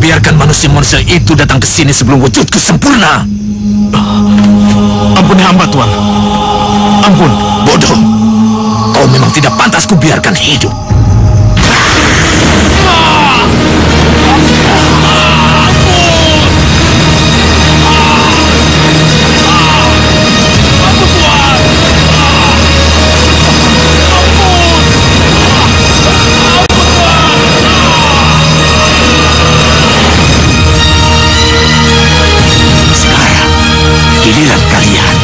Biarkan manusia-manusia itu datang ke sini sebelum wujudku sempurna. terlambat, Tuan. Ampun. Bodoh. Kau memang tidak pantas kubiarkan hidup. Sekarang, giliran kalian.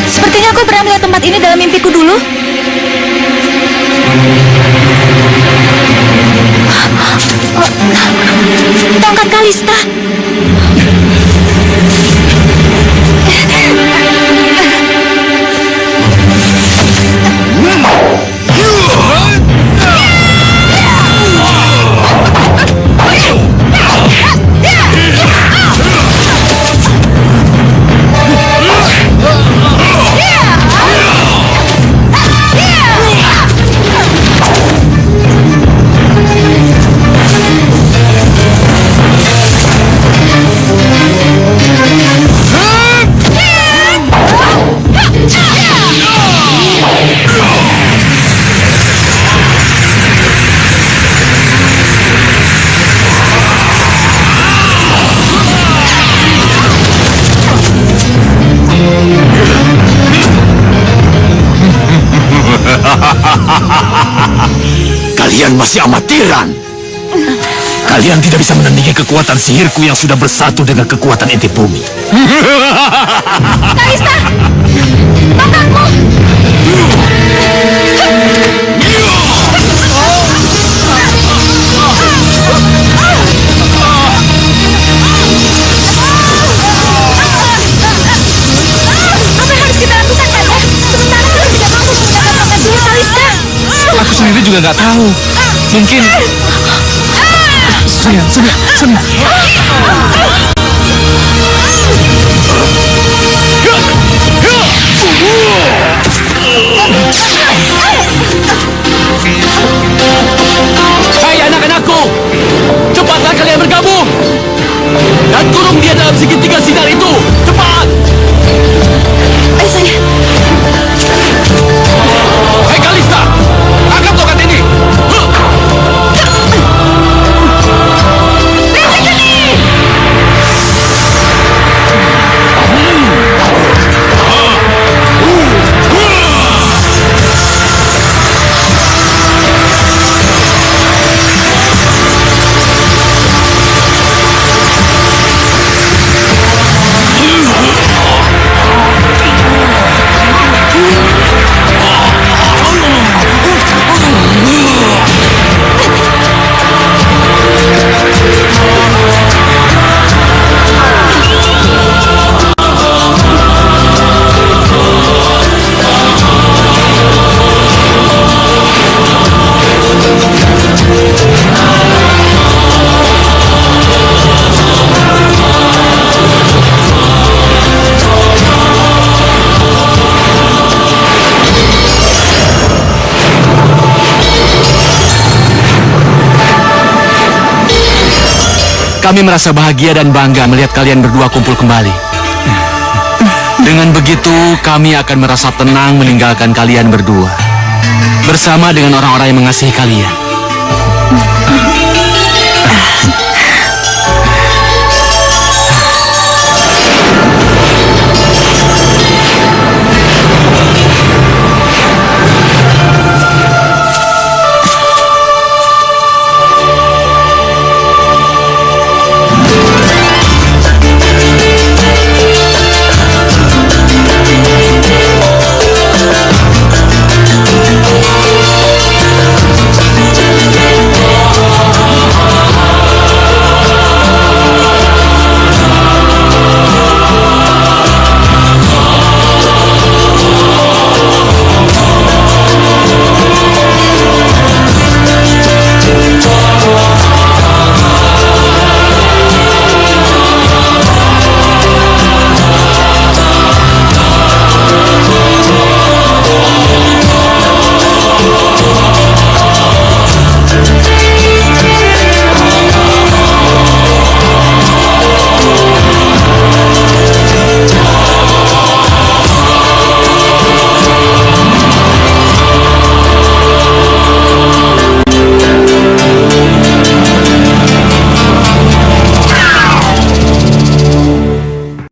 Sepertinya aku pernah melihat tempat ini dalam mimpiku dulu. Tongkat Kalista. Kalian masih amatiran. Kalian tidak bisa menandingi kekuatan sihirku yang sudah bersatu dengan kekuatan inti bumi. Kalista! Tongkatmu! Apa yang harus kita lakukan, Kanda? Sementara kita tidak mampu menggunakan tongkat sihir Kalista. Aku sendiri juga nggak tahu. Mungkin... Sudah. Hai anak-anakku, cepatlah kalian bergabung dan kurung dia dalam segitiga sinar itu. Cepat! Ayo saja. Hei Kalista, tangkap tongkat ini. Kami merasa bahagia dan bangga melihat kalian berdua kumpul kembali. Dengan begitu, kami akan merasa tenang meninggalkan kalian berdua. Bersama dengan orang-orang yang mengasihi kalian.